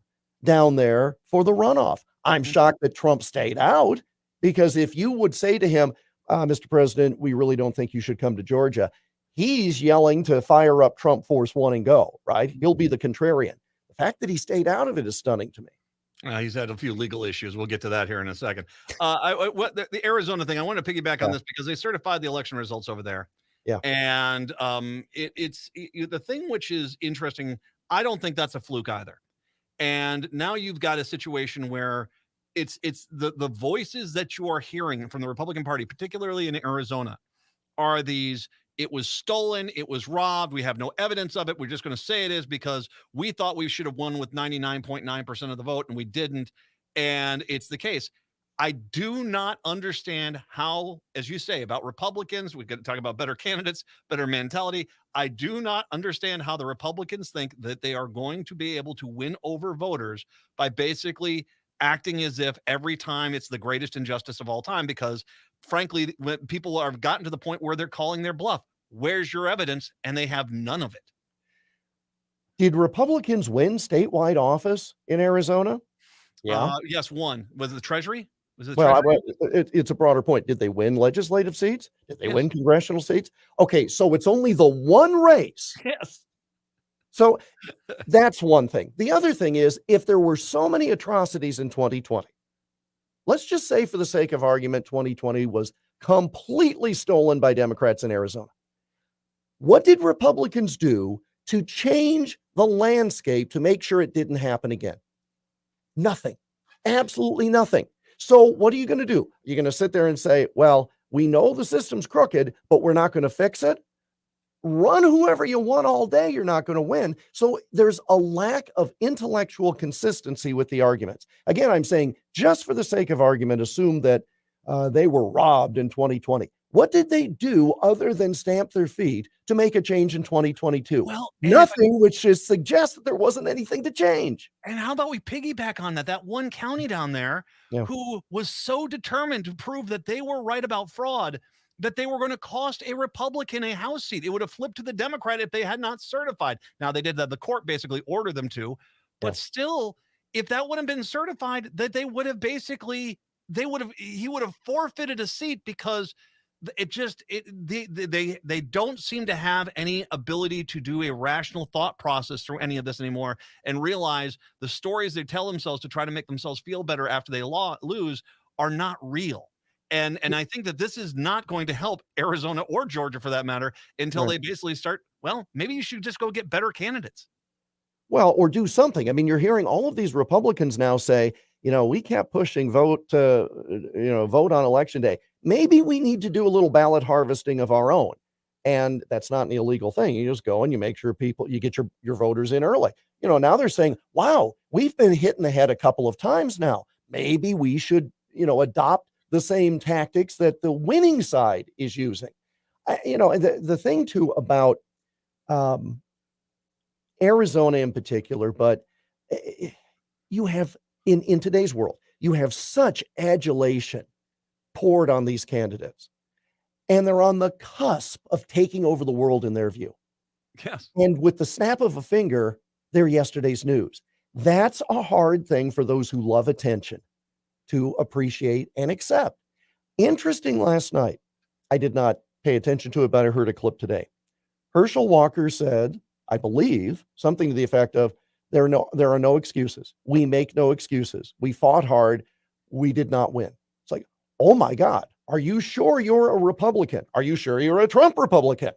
down there for the runoff. I'm shocked that Trump stayed out, because if you would say to him, Mr. President, we really don't think you should come to Georgia, he's yelling to fire up Trump Force 1 and go, right? He'll be the contrarian. The fact that he stayed out of it is stunning to me. He's had a few legal issues. We'll get to that here in a second. The Arizona thing, I want to piggyback on this because they certified the election results over there. Yeah. And it's the thing which is interesting. I don't think that's a fluke either. And now you've got a situation where it's the voices that you are hearing from the Republican Party, particularly in Arizona, are these, it was stolen, it was robbed, we have no evidence of it, we're just going to say it is because we thought we should have won with 99.9% of the vote and we didn't. And it's the case. I do not understand how, as you say about Republicans, we could talk about better candidates, better mentality. I do not understand how the Republicans think that they are going to be able to win over voters by basically acting as if every time it's the greatest injustice of all time, because frankly, when people have gotten to the point where they're calling their bluff, where's your evidence? And they have none of it. Did Republicans win statewide office in Arizona? Yeah. Yes, one. Was it the Treasury? It's a broader point. Did they win legislative seats? Did they win congressional seats? Okay, so it's only the one race. Yes. So that's one thing. The other thing is, if there were so many atrocities in 2020, let's just say for the sake of argument, 2020 was completely stolen by Democrats in Arizona. What did Republicans do to change the landscape to make sure it didn't happen again? Nothing. Absolutely nothing. So what are you going to do? You're going to sit there and say, well, we know the system's crooked, but we're not going to fix it. Run whoever you want all day, you're not going to win. So there's a lack of intellectual consistency with the arguments. Again, I'm saying, just for the sake of argument, assume that they were robbed in 2020. What did they do other than stamp their feet to make a change in 2022? Well, nothing, which suggests that there wasn't anything to change. And how about we piggyback on that one county down there who was so determined to prove that they were right about fraud, that they were going to cost a Republican a House seat. It would have flipped to the Democrat if they had not certified. Now they did that. The court basically ordered them to, but still, if that would have been certified, that they would have he would have forfeited a seat, because they don't seem to have any ability to do a rational thought process through any of this anymore and realize the stories they tell themselves to try to make themselves feel better after they lose are not real. And I think that this is not going to help Arizona or Georgia, for that matter, until they basically start, well, maybe you should just go get better candidates. Well, or do something. I mean, you're hearing all of these Republicans now say, we kept pushing vote on election day. Maybe we need to do a little ballot harvesting of our own. And that's not an illegal thing. You just go and you make sure you get your voters in early. Now they're saying, wow, we've been hit in the head a couple of times now. Maybe we should, adopt the same tactics that the winning side is using. The thing too about Arizona in particular, but you have in today's world, you have such adulation poured on these candidates, and they're on the cusp of taking over the world in their view. Yes. And with the snap of a finger, they're yesterday's news. That's a hard thing for those who love attention to appreciate and accept. Interesting last night, I did not pay attention to it, but I heard a clip today. Herschel Walker said, I believe, something to the effect of, there are no excuses. We make no excuses. We fought hard. We did not win. It's like, oh my God, are you sure you're a Republican? Are you sure you're a Trump Republican?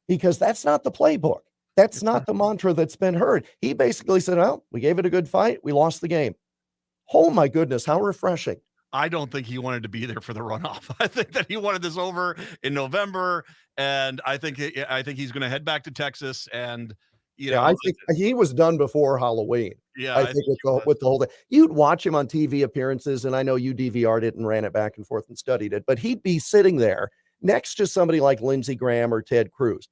Because that's not the playbook. That's not the mantra that's been heard. He basically said, well, we gave it a good fight. We lost the game. Oh my goodness, how refreshing. I don't think he wanted to be there for the runoff. I think that he wanted this over in November, and I think he's going to head back to Texas. And I think he was done before Halloween. Yeah, I think with the whole thing. You'd watch him on TV appearances, and I know you DVR'd it and ran it back and forth and studied it, but he'd be sitting there next to somebody like Lindsey Graham or Ted Cruz.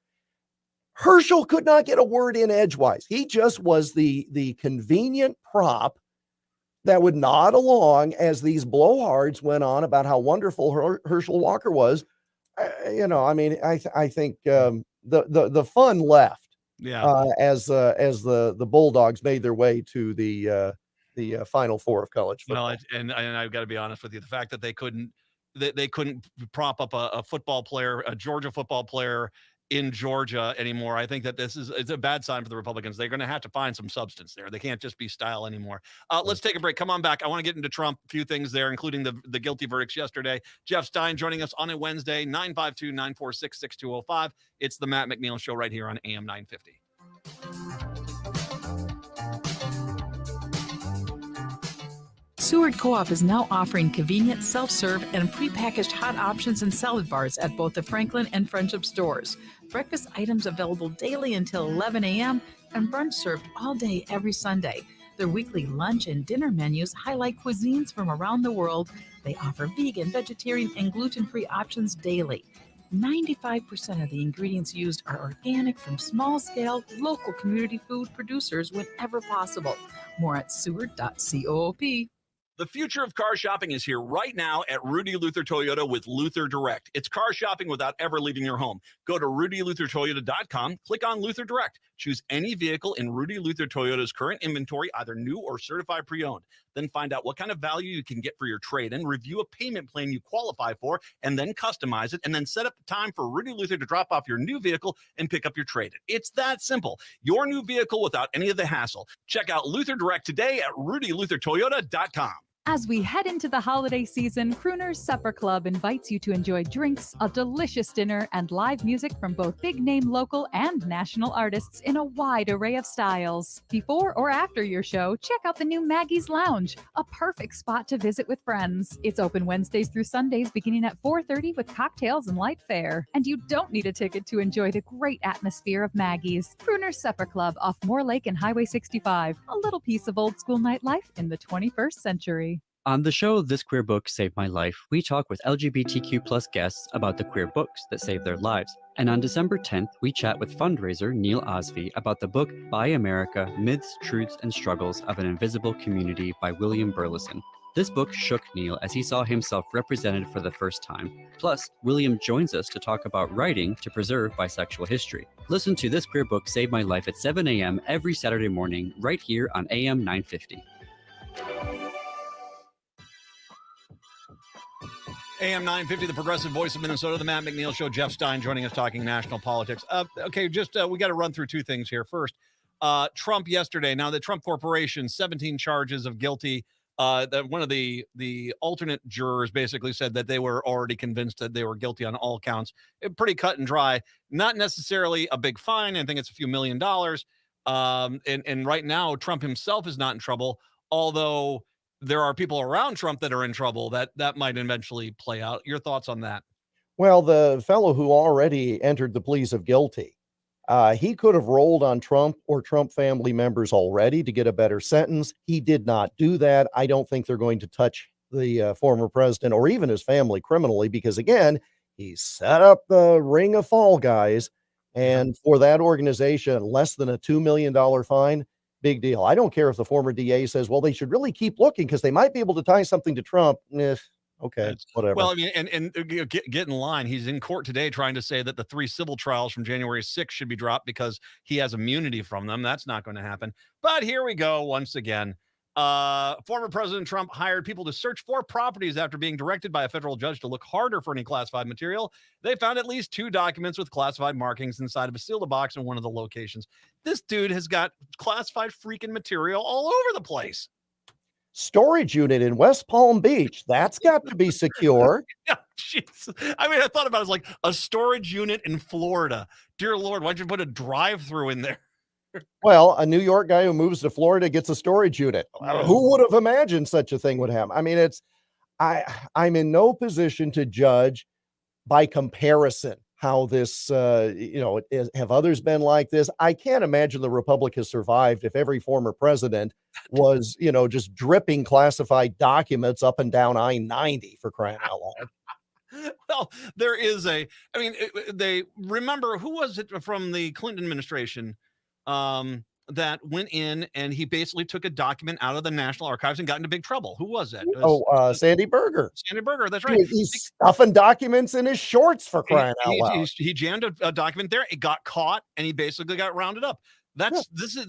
Herschel could not get a word in edgewise. He just was the convenient prop that would nod along as these blowhards went on about how wonderful Herschel Walker was. I think the fun left. Yeah. As the Bulldogs made their way to the Final Four of college football. No, and I've got to be honest with you, the fact that they couldn't prop up a football player, a Georgia football player in Georgia anymore. I think that it's a bad sign for the Republicans. They're going to have to find some substance there. They can't just be style anymore. Let's take a break. Come on back. I want to get into Trump. A few things there, including the guilty verdicts yesterday. Jeff Stein joining us on a Wednesday, 952-946-6205. It's the Matt McNeil Show right here on AM 950. Seward Co-op is now offering convenient self-serve and prepackaged hot options and salad bars at both the Franklin and Friendship stores. Breakfast items available daily until 11 a.m. and brunch served all day every Sunday. Their weekly lunch and dinner menus highlight cuisines from around the world. They offer vegan, vegetarian, and gluten-free options daily. 95% of the ingredients used are organic from small-scale, local community food producers whenever possible. More at seward.coop. The future of car shopping is here right now at Rudy Luther Toyota with Luther Direct. It's car shopping without ever leaving your home. Go to rudyluthertoyota.com, click on Luther Direct. Choose any vehicle in Rudy Luther Toyota's current inventory, either new or certified pre-owned. Then find out what kind of value you can get for your trade-in, review a payment plan you qualify for, and then customize it, and then set up the time for Rudy Luther to drop off your new vehicle and pick up your trade-in. It's that simple. Your new vehicle without any of the hassle. Check out Luther Direct today at rudyluthertoyota.com. As we head into the holiday season, Crooner's Supper Club invites you to enjoy drinks, a delicious dinner, and live music from both big-name local and national artists in a wide array of styles. Before or after your show, check out the new Maggie's Lounge, a perfect spot to visit with friends. It's open Wednesdays through Sundays beginning at 4:30 with cocktails and light fare. And you don't need a ticket to enjoy the great atmosphere of Maggie's. Crooner's Supper Club off Moore Lake and Highway 65, a little piece of old school nightlife in the 21st century. On the show This Queer Book Saved My Life, we talk with LGBTQ plus guests about the queer books that saved their lives. And on December 10th, we chat with fundraiser Neil Osby about the book Buy America, Myths, Truths, and Struggles of an Invisible Community by William Burleson. This book shook Neil as he saw himself represented for the first time. Plus, William joins us to talk about writing to preserve bisexual history. Listen to This Queer Book Saved My Life at 7 a.m. every Saturday morning, right here on AM 950. AM 950, the progressive voice of Minnesota, the Matt McNeil Show. Jeff Stein joining us talking national politics. We got to run through two things here. First, Trump yesterday. Now, the Trump Corporation, 17 charges of guilty that one of the alternate jurors basically said that they were already convinced that they were guilty on all counts. Pretty cut and dry. Not necessarily a big fine. I think it's a few $1 million. And right now, Trump himself is not in trouble, although there are people around Trump that are in trouble. That might eventually play out. Your thoughts on that? Well, the fellow who already entered the pleas of guilty, he could have rolled on Trump or Trump family members already to get a better sentence. He did not do that. I don't think they're going to touch the former president or even his family criminally because, again, he set up the ring of fall guys. And for that organization, less than a $2 million fine, big deal. I don't care if the former DA says, well, they should really keep looking because they might be able to tie something to Trump. Okay, whatever. Well, I mean, and get in line. He's in court today trying to say that the 3 civil trials from January 6th should be dropped because he has immunity from them. That's not going to happen. But here we go once again. Former President Trump hired people to search for properties after being directed by a federal judge to look harder for any classified material. They found at least 2 documents with classified markings inside of a sealed box in one of the locations. This dude has got classified freaking material all over the place. Storage unit in West Palm Beach. That's got to be secure. Yeah, jeez. I mean, I thought about it as like a storage unit in Florida. Dear Lord, why'd you put a drive-through in there? Well, a New York guy who moves to Florida gets a storage unit. Who would have imagined such a thing would happen? I mean, I'm in no position to judge by comparison how this, have others been like this? I can't imagine the Republic has survived if every former president was, just dripping classified documents up and down I-90 for crying out loud. Well, there is they remember, who was it from the Clinton administration that went in and he basically took a document out of the National Archives and got into big trouble. Who was it? Sandy Berger. Sandy Berger, that's right. He's stuffing documents in his shorts for crying out loud. He jammed a document there. It got caught and he basically got rounded up. This is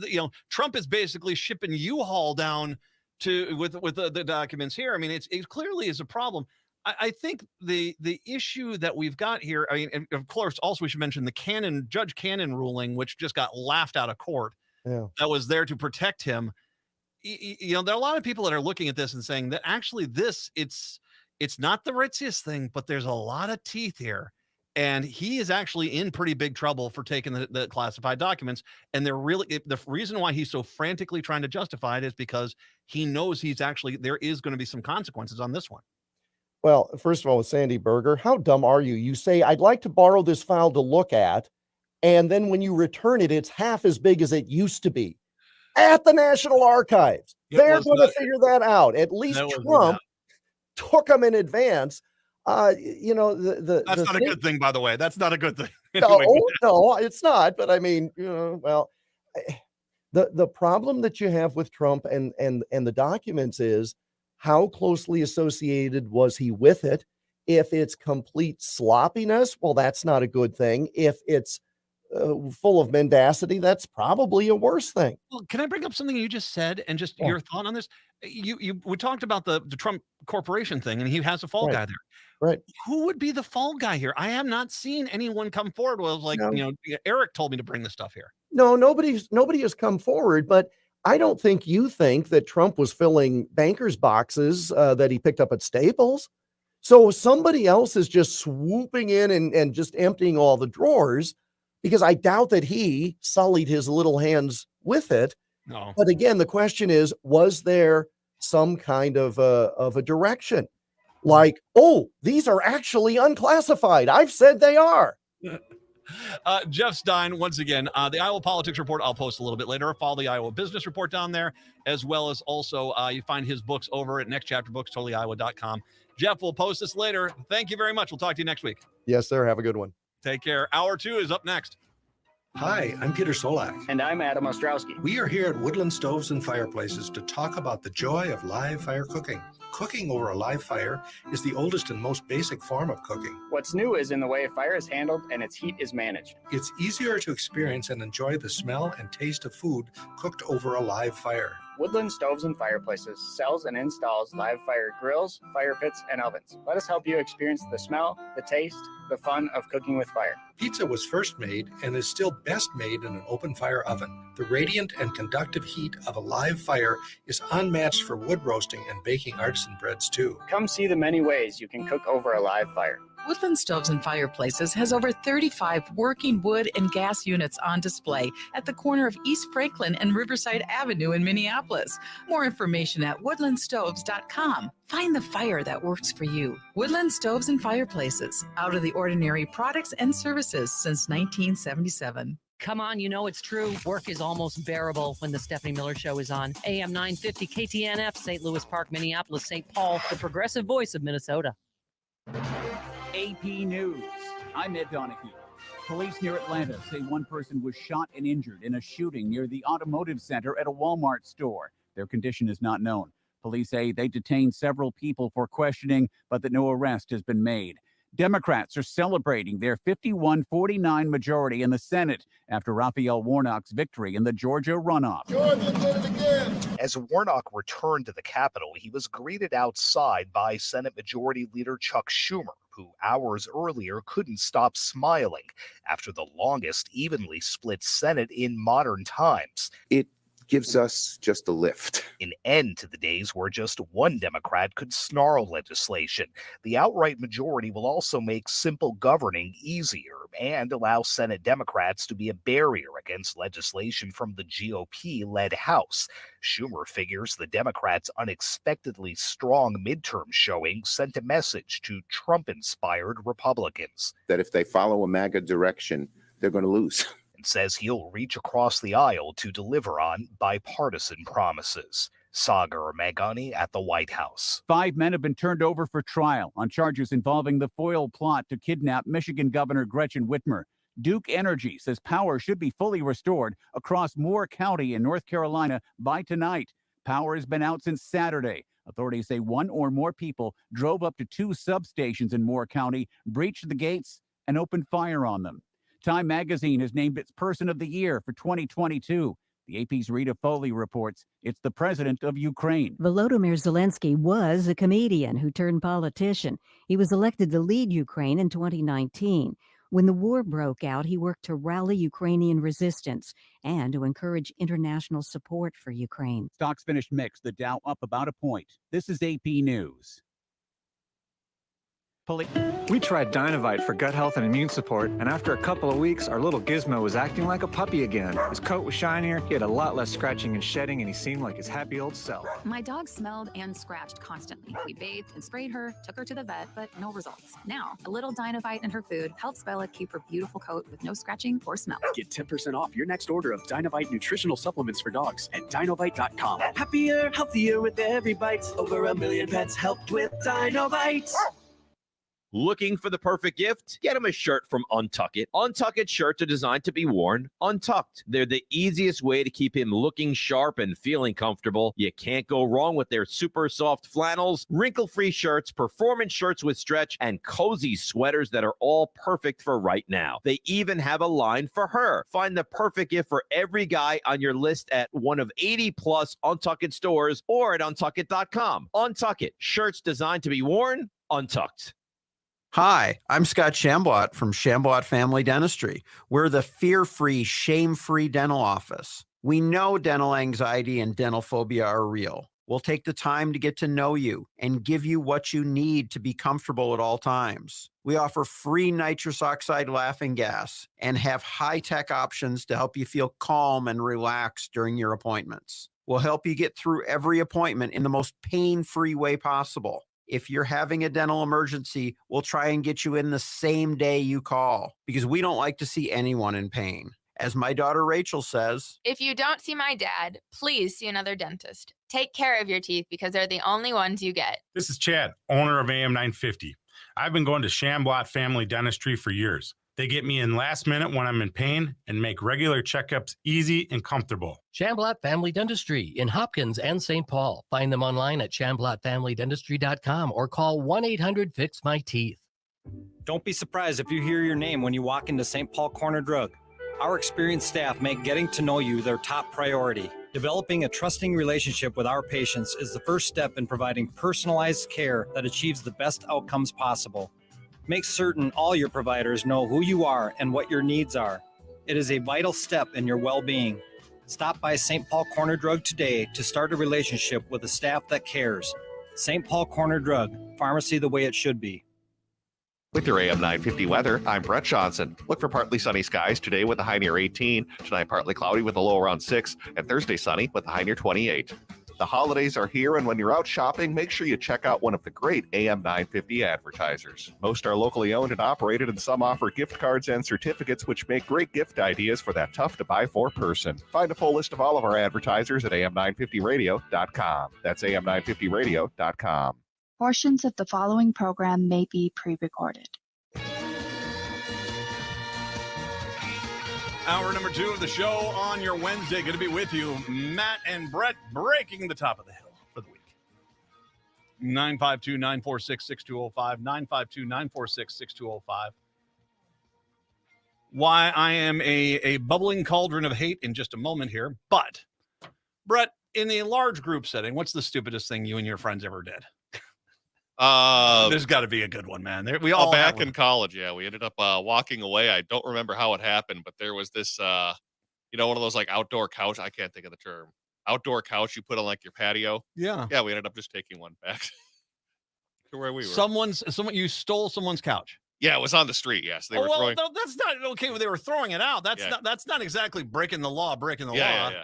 Trump is basically shipping U-Haul down with the documents here. I mean, it clearly is a problem. I think the issue that we've got here, I mean, and of course, also we should mention the Judge Cannon ruling, which just got laughed out of court. Yeah. That was there to protect him. There are a lot of people that are looking at this and saying that actually it's not the ritziest thing, but there's a lot of teeth here. And he is actually in pretty big trouble for taking the classified documents. And the reason why he's so frantically trying to justify it is because he knows there is going to be some consequences on this one. Well, first of all, with Sandy Berger, how dumb are you? You say, I'd like to borrow this file to look at. And then when you return it, it's half as big as it used to be at the National Archives. They're going to figure that out. At least Trump took them in advance. That's not a good thing, by the way. That's not a good thing. No, it's not. But I mean, the problem that you have with Trump and the documents is how closely associated was he with it? If it's complete sloppiness, well, that's not a good thing. If it's full of mendacity, that's probably a worse thing. Well, can I bring up something you just said and just your thought on this? We talked about the Trump Corporation thing, and he has a fall guy there. Right. Who would be the fall guy here? I have not seen anyone come forward. Well, Eric told me to bring this stuff here. No, nobody has come forward, but I don't think you think that Trump was filling bankers' boxes that he picked up at Staples. So somebody else is just swooping in and just emptying all the drawers, because I doubt that he sullied his little hands with it. No. But again, the question is, was there some kind of a direction? Like, oh, these are actually unclassified. I've said they are. Jeff Stein, once again, the Iowa Politics Report, I'll post a little bit later. Follow the Iowa Business Report down there, as well as also you find his books over at Next Chapter Books, totallyiowa.com. Jeff, we'll post this later. Thank you very much. We'll talk to you next week. Yes, sir. Have a good one. Take care. Hour 2 is up next. Hi, I'm Peter Solak. And I'm Adam Ostrowski. We are here at Woodland Stoves and Fireplaces to talk about the joy of live fire cooking. Cooking over a live fire is the oldest and most basic form of cooking. What's new is in the way a fire is handled and its heat is managed. It's easier to experience and enjoy the smell and taste of food cooked over a live fire. Woodland Stoves and Fireplaces sells and installs live fire grills, fire pits, and ovens. Let us help you experience the smell, the taste, the fun of cooking with fire. Pizza was first made and is still best made in an open fire oven. The radiant and conductive heat of a live fire is unmatched for wood roasting and baking artisan breads too. Come see the many ways you can cook over a live fire. Woodland Stoves and Fireplaces has over 35 working wood and gas units on display at the corner of East Franklin and Riverside Avenue in Minneapolis. More information at woodlandstoves.com. Find the fire that works for you. Woodland Stoves and Fireplaces, out of the ordinary products and services since 1977. Come on, you know it's true. Work is almost bearable when the Stephanie Miller Show is on. AM 950 KTNF, St. Louis Park, Minneapolis, St. Paul, the progressive voice of Minnesota. AP News. I'm Ed Donahue. Police near Atlanta say one person was shot and injured in a shooting near the automotive center at a Walmart store. Their condition is not known. Police say they detained several people for questioning, but that no arrest has been made. Democrats are celebrating their 51-49 majority in the Senate after Raphael Warnock's victory in the Georgia runoff. Georgia did it again. As Warnock returned to the Capitol, he was greeted outside by Senate Majority Leader Chuck Schumer, who hours earlier couldn't stop smiling after the longest evenly split Senate in modern times. It gives us just a lift. An end to the days where just one Democrat could snarl legislation. The outright majority will also make simple governing easier and allow Senate Democrats to be a barrier against legislation from the GOP-led House. Schumer figures the Democrats' unexpectedly strong midterm showing sent a message to Trump-inspired Republicans. That if they follow a MAGA direction, they're going to lose. And says he'll reach across the aisle to deliver on bipartisan promises. Sagar Magani at the White House. 5 men have been turned over for trial on charges involving the foil plot to kidnap Michigan Governor Gretchen Whitmer. Duke Energy says power should be fully restored across Moore County in North Carolina by tonight. Power has been out since Saturday. Authorities say one or more people drove up to 2 substations in Moore County, breached the gates, and opened fire on them. Time magazine has named its Person of the Year for 2022. The AP's Rita Foley reports it's the president of Ukraine. Volodymyr Zelensky was a comedian who turned politician. He was elected to lead Ukraine in 2019. When the war broke out, he worked to rally Ukrainian resistance and to encourage international support for Ukraine. Stocks finished mixed, the Dow up about a point. This is AP News. We tried Dynovite for gut health and immune support, and after a couple of weeks, our little Gizmo was acting like a puppy again. His coat was shinier, he had a lot less scratching and shedding, and he seemed like his happy old self. My dog smelled and scratched constantly. We bathed and sprayed her, took her to the vet, but no results. Now, a little Dynovite in her food helps Bella keep her beautiful coat with no scratching or smell. Get 10% off your next order of Dynovite nutritional supplements for dogs at Dynovite.com. Happier, healthier with every bite. Over 1 million pets helped with Dynovite. Looking for the perfect gift? Get them a shirt from Untuck It. Untuck It shirts are designed to be worn untucked. They're the easiest way to keep him looking sharp and feeling comfortable. You can't go wrong with their super soft flannels, wrinkle-free shirts, performance shirts with stretch, and cozy sweaters that are all perfect for right now. They even have a line for her. Find the perfect gift for every guy on your list at one of 80-plus Untuck It stores or at untuckit.com. Untuck It. Shirts designed to be worn untucked. Hi, I'm Scott Shambot from Shambot Family Dentistry. We're the fear-free, shame-free dental office. We know dental anxiety and dental phobia are real. We'll take the time to get to know you and give you what you need to be comfortable at all times. We offer free nitrous oxide laughing gas and have high-tech options to help you feel calm and relaxed during your appointments. We'll help you get through every appointment in the most pain-free way possible. If you're having a dental emergency, we'll try and get you in the same day you call because we don't like to see anyone in pain. As my daughter Rachel says, If you don't see my dad, please see another dentist. Take care of your teeth because they're the only ones you get. This is Chad, owner of AM 950. I've been going to Shambot Family Dentistry for years. They get me in last minute when I'm in pain and make regular checkups easy and comfortable. Shamblat Family Dentistry in Hopkins and St. Paul. Find them online at shamblatfamilydentistry.com or call 1-800-FIX-MY-TEETH. Don't be surprised if you hear your name when you walk into St. Paul Corner Drug. Our experienced staff make getting to know you their top priority. Developing a trusting relationship with our patients is the first step in providing personalized care that achieves the best outcomes possible. Make certain all your providers know who you are and what your needs are. It is a vital step in your well-being. Stop by St. Paul Corner Drug today to start a relationship with a staff that cares. St. Paul Corner Drug, pharmacy the way it should be. With your AM 950 weather, I'm Brett Johnson. Look for partly sunny skies today with a high near 18, tonight partly cloudy with a low around 6, and Thursday sunny with a high near 28. The holidays are here, and when you're out shopping, make sure you check out one of the great AM 950 advertisers. Most are locally owned and operated, and some offer gift cards and certificates, which make great gift ideas for that tough-to-buy-for person. Find a full list of all of our advertisers at am950radio.com. That's am950radio.com. Portions of the following program may be pre-recorded. Hour number 2 of the show on your Wednesday. Going to be with you, Matt and Brett, breaking the top of the hill for the week. 952-946-6205, 952-946-6205. Why I am a bubbling cauldron of hate in just a moment here. But, Brett, in a large group setting, what's the stupidest thing you and your friends ever did? There's got to be a good one, man. We all back in college, yeah, we ended up walking away. I don't remember how it happened, but there was this, one of those like outdoor couch. I can't think of the term. Outdoor couch you put on like your patio. Yeah. Yeah, we ended up just taking one back to where we were. Someone, you stole someone's couch. Yeah, it was on the street. Yes, they were throwing. No, that's not okay. They were throwing it out. That's not exactly breaking the law. Yeah.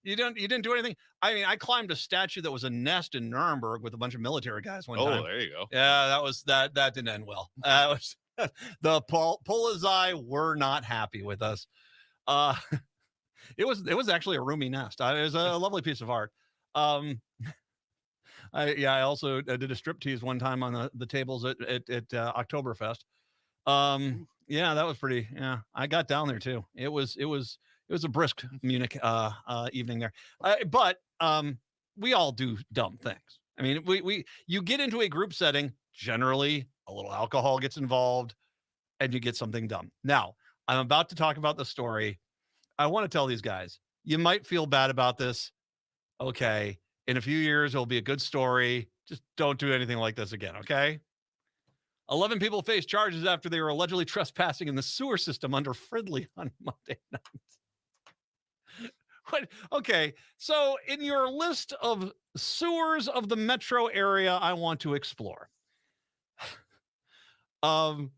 You didn't do anything. I mean, I climbed a statue that was a nest in Nuremberg with a bunch of military guys one time. Oh, there you go. Yeah, that didn't end well. The Polizei were not happy with us. It was actually a roomy nest. It was a lovely piece of art. I also did a striptease one time on the tables at Oktoberfest. Yeah, that was pretty. Yeah, I got down there too. It was a brisk Munich evening there. But we all do dumb things. I mean, you get into a group setting, generally a little alcohol gets involved and you get something dumb. Now, I'm about to talk about the story. I want to tell these guys, you might feel bad about this. Okay. In a few years, it'll be a good story. Just don't do anything like this again. Okay. 11 people face charges after they were allegedly trespassing in the sewer system under Fridley on Monday night. What? Okay, so in your list of sewers of the metro area I want to explore, why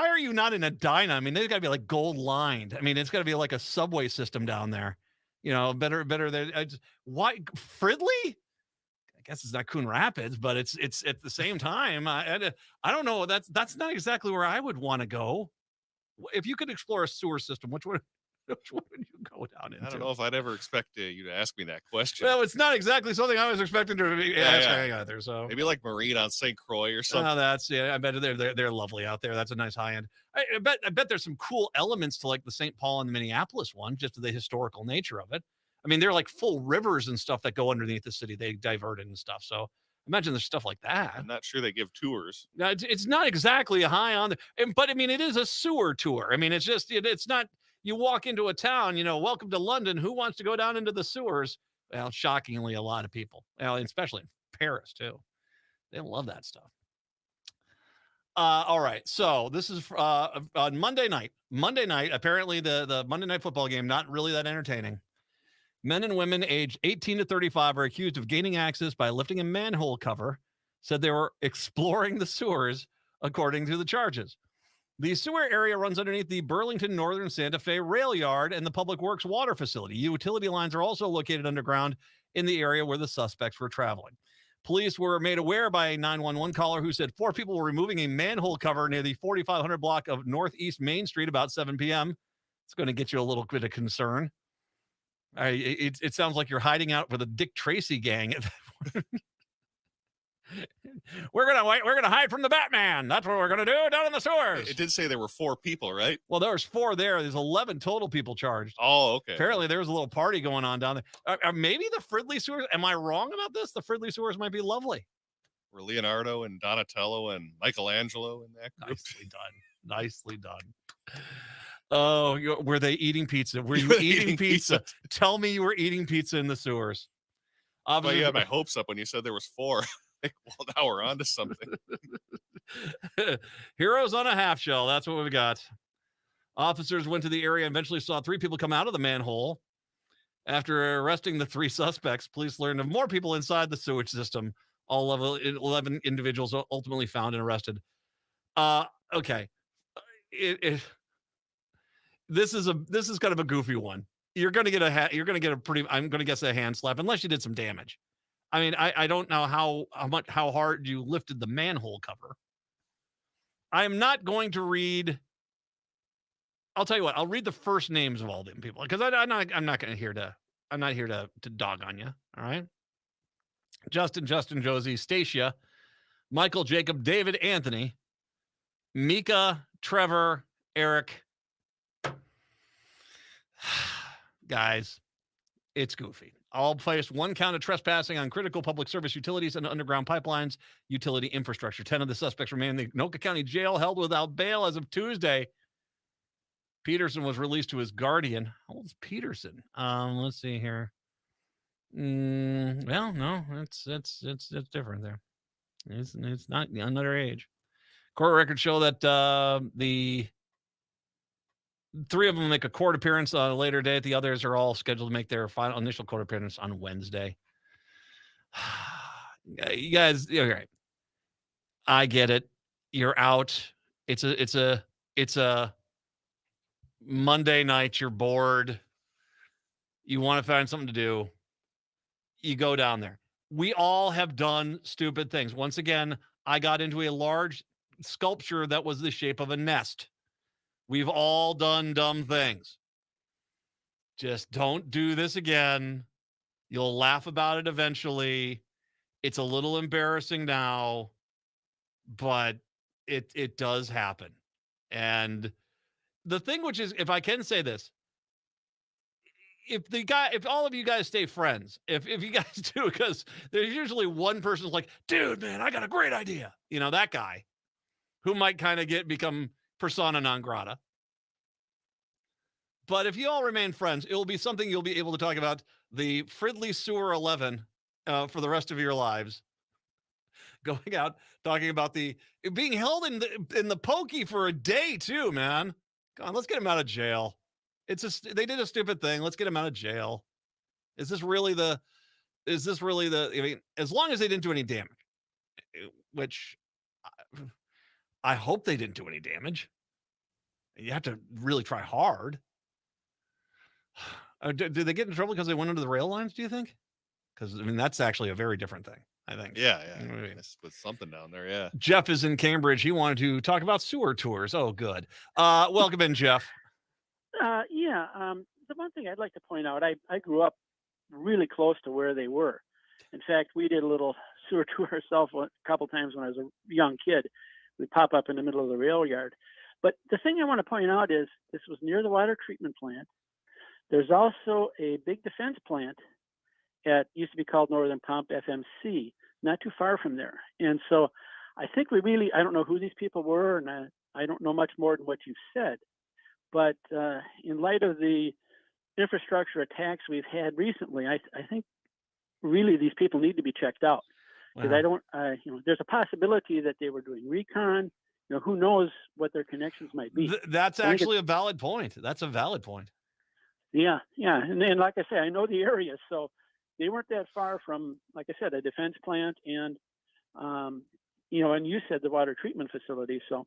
are you not in Edina? I mean, they've got to be like gold lined. I mean, it's got to be like a subway system down there. You know, better than why Fridley? I guess it's not Coon Rapids, but it's at the same time. I don't know. That's not exactly where I would want to go. If you could explore a sewer system, which one would you go down into? I don't know if I'd ever expect you to ask me that question. Well, it's not exactly something I was expecting to ask either. So maybe like Marine on St. Croix or something. I bet they're lovely out there. That's a nice high end. I bet there's some cool elements to like the St. Paul and the Minneapolis one, just to the historical nature of it. I mean, they're like full rivers and stuff that go underneath the city. They diverted and stuff. So imagine there's stuff like that. I'm not sure they give tours. No, it's not exactly a high on but I mean, it is a sewer tour. I mean, it's just, it's not, you walk into a town, welcome to London. Who wants to go down into the sewers? Well, shockingly, a lot of people, especially in Paris too. They love that stuff. All right. So this is on Monday night. Apparently the Monday Night Football game, not really that entertaining. Men and women aged 18 to 35 are accused of gaining access by lifting a manhole cover, said they were exploring the sewers, according to the charges. The sewer area runs underneath the Burlington Northern Santa Fe Rail Yard and the Public Works Water Facility. Utility lines are also located underground in the area where the suspects were traveling. Police were made aware by a 911 caller who said 4 people were removing a manhole cover near the 4500 block of Northeast Main Street about 7 p.m. It's going to get you a little bit of concern. It sounds like you're hiding out for the Dick Tracy gang. We're gonna hide from the Batman. That's what we're gonna do down in the sewers. It did say there were 4 people, right? Well, there was 4 there. There's 11 total people charged. Oh, okay. Apparently, there was a little party going on down there. Maybe the Fridley sewers. Am I wrong about this? The Fridley sewers might be lovely. Were Leonardo and Donatello and Michelangelo in that group? Nicely done. Oh, were they eating pizza? Were you eating pizza? Tell me you were eating pizza in the sewers. But you had my hopes up when you said there was 4. Well, now we're on to something. Heroes on a half shell. That's what we've got. Officers went to the area and eventually saw 3 people come out of the manhole. After arresting the 3 suspects, police learned of more people inside the sewage system. All 11 individuals ultimately found and arrested. Okay. This is kind of a goofy one. You're going to get a pretty, I'm going to guess a hand slap unless you did some damage. I mean, I don't know how hard you lifted the manhole cover. I am not going to read. I'll tell you what. I'll read the first names of all them people because I'm not here to dog on you. All right. Justin, Josie, Stacia, Michael, Jacob, David, Anthony, Mika, Trevor, Eric. Guys, it's goofy. All placed 1 count of trespassing on critical public service utilities and underground pipelines utility infrastructure. 10 of the suspects remain in the Anoka County Jail, held without bail as of Tuesday. Peterson was released to his guardian. How old is Peterson? Let's see here. Well, no, it's different there. It's not underage. Court records show that the 3 of them make a court appearance on a later date. The others are all scheduled to make their final initial court appearance on Wednesday. You guys, all right. I get it. You're out. It's a Monday night. You're bored. You want to find something to do. You go down there. We all have done stupid things. Once again, I got into a large sculpture that was the shape of a nest. We've all done dumb things. Just don't do this again. You'll laugh about it eventually. It's a little embarrassing now, but it does happen. And the thing, which is, if I can say this, if all of you guys stay friends, if you guys do, because there's usually one person who's like, dude, man, I got a great idea. You know, that guy who might kind of become persona non grata. But if you all remain friends, it will be something you'll be able to talk about the Fridley Sewer 11 for the rest of your lives. Going out, talking about being held in the pokey for a day too, man. Come on, let's get him out of jail. They did a stupid thing. Let's get him out of jail. Is this really the, I mean, as long as they didn't do any damage, which I hope they didn't do any damage. You have to really try hard. Did they get in trouble because they went under the rail lines, do you think? Because, I mean, that's actually a very different thing, I think. Yeah. With something down there, yeah. Jeff is in Cambridge. He wanted to talk about sewer tours. Oh, good. Welcome in, Jeff. The one thing I'd like to point out, I grew up really close to where they were. In fact, we did a little sewer tour ourselves a couple times when I was a young kid. We'd pop up in the middle of the rail yard. But the thing I want to point out is this was near the water treatment plant. There's also a big defense plant used to be called Northern Pump FMC, not too far from there. And so I think I don't know who these people were, and I don't know much more than what you've said. But in light of the infrastructure attacks we've had recently, I think really these people need to be checked out. Because there's a possibility that they were doing recon. Who knows what their connections might be. That's actually a valid point. That's a valid point. Yeah. And then, like I say, I know the area, so they weren't that far from, like I said, a defense plant and, and you said the water treatment facility. So,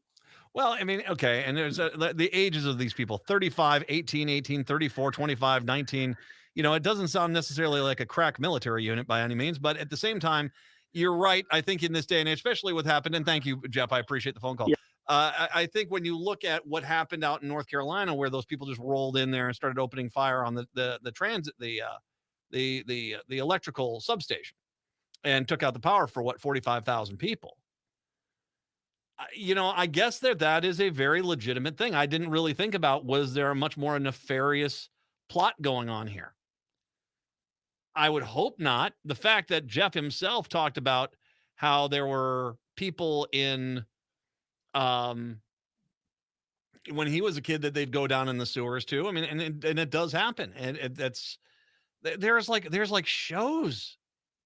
well, I mean, okay. And there's the ages of these people, 35, 18, 34, 25, 19. It doesn't sound necessarily like a crack military unit by any means, but at the same time, you're right. I think in this day and age, especially what happened, and thank you, Jeff, I appreciate the phone call. Yeah. I think when you look at what happened out in North Carolina, where those people just rolled in there and started opening fire on the transit, the electrical substation, and took out the power for 45,000 people. I guess that is a very legitimate thing. I didn't really think about, was there a much more nefarious plot going on here? I would hope not. The fact that Jeff himself talked about how there were people in when he was a kid that they'd go down in the sewers too. I mean, and it does happen. And there's like shows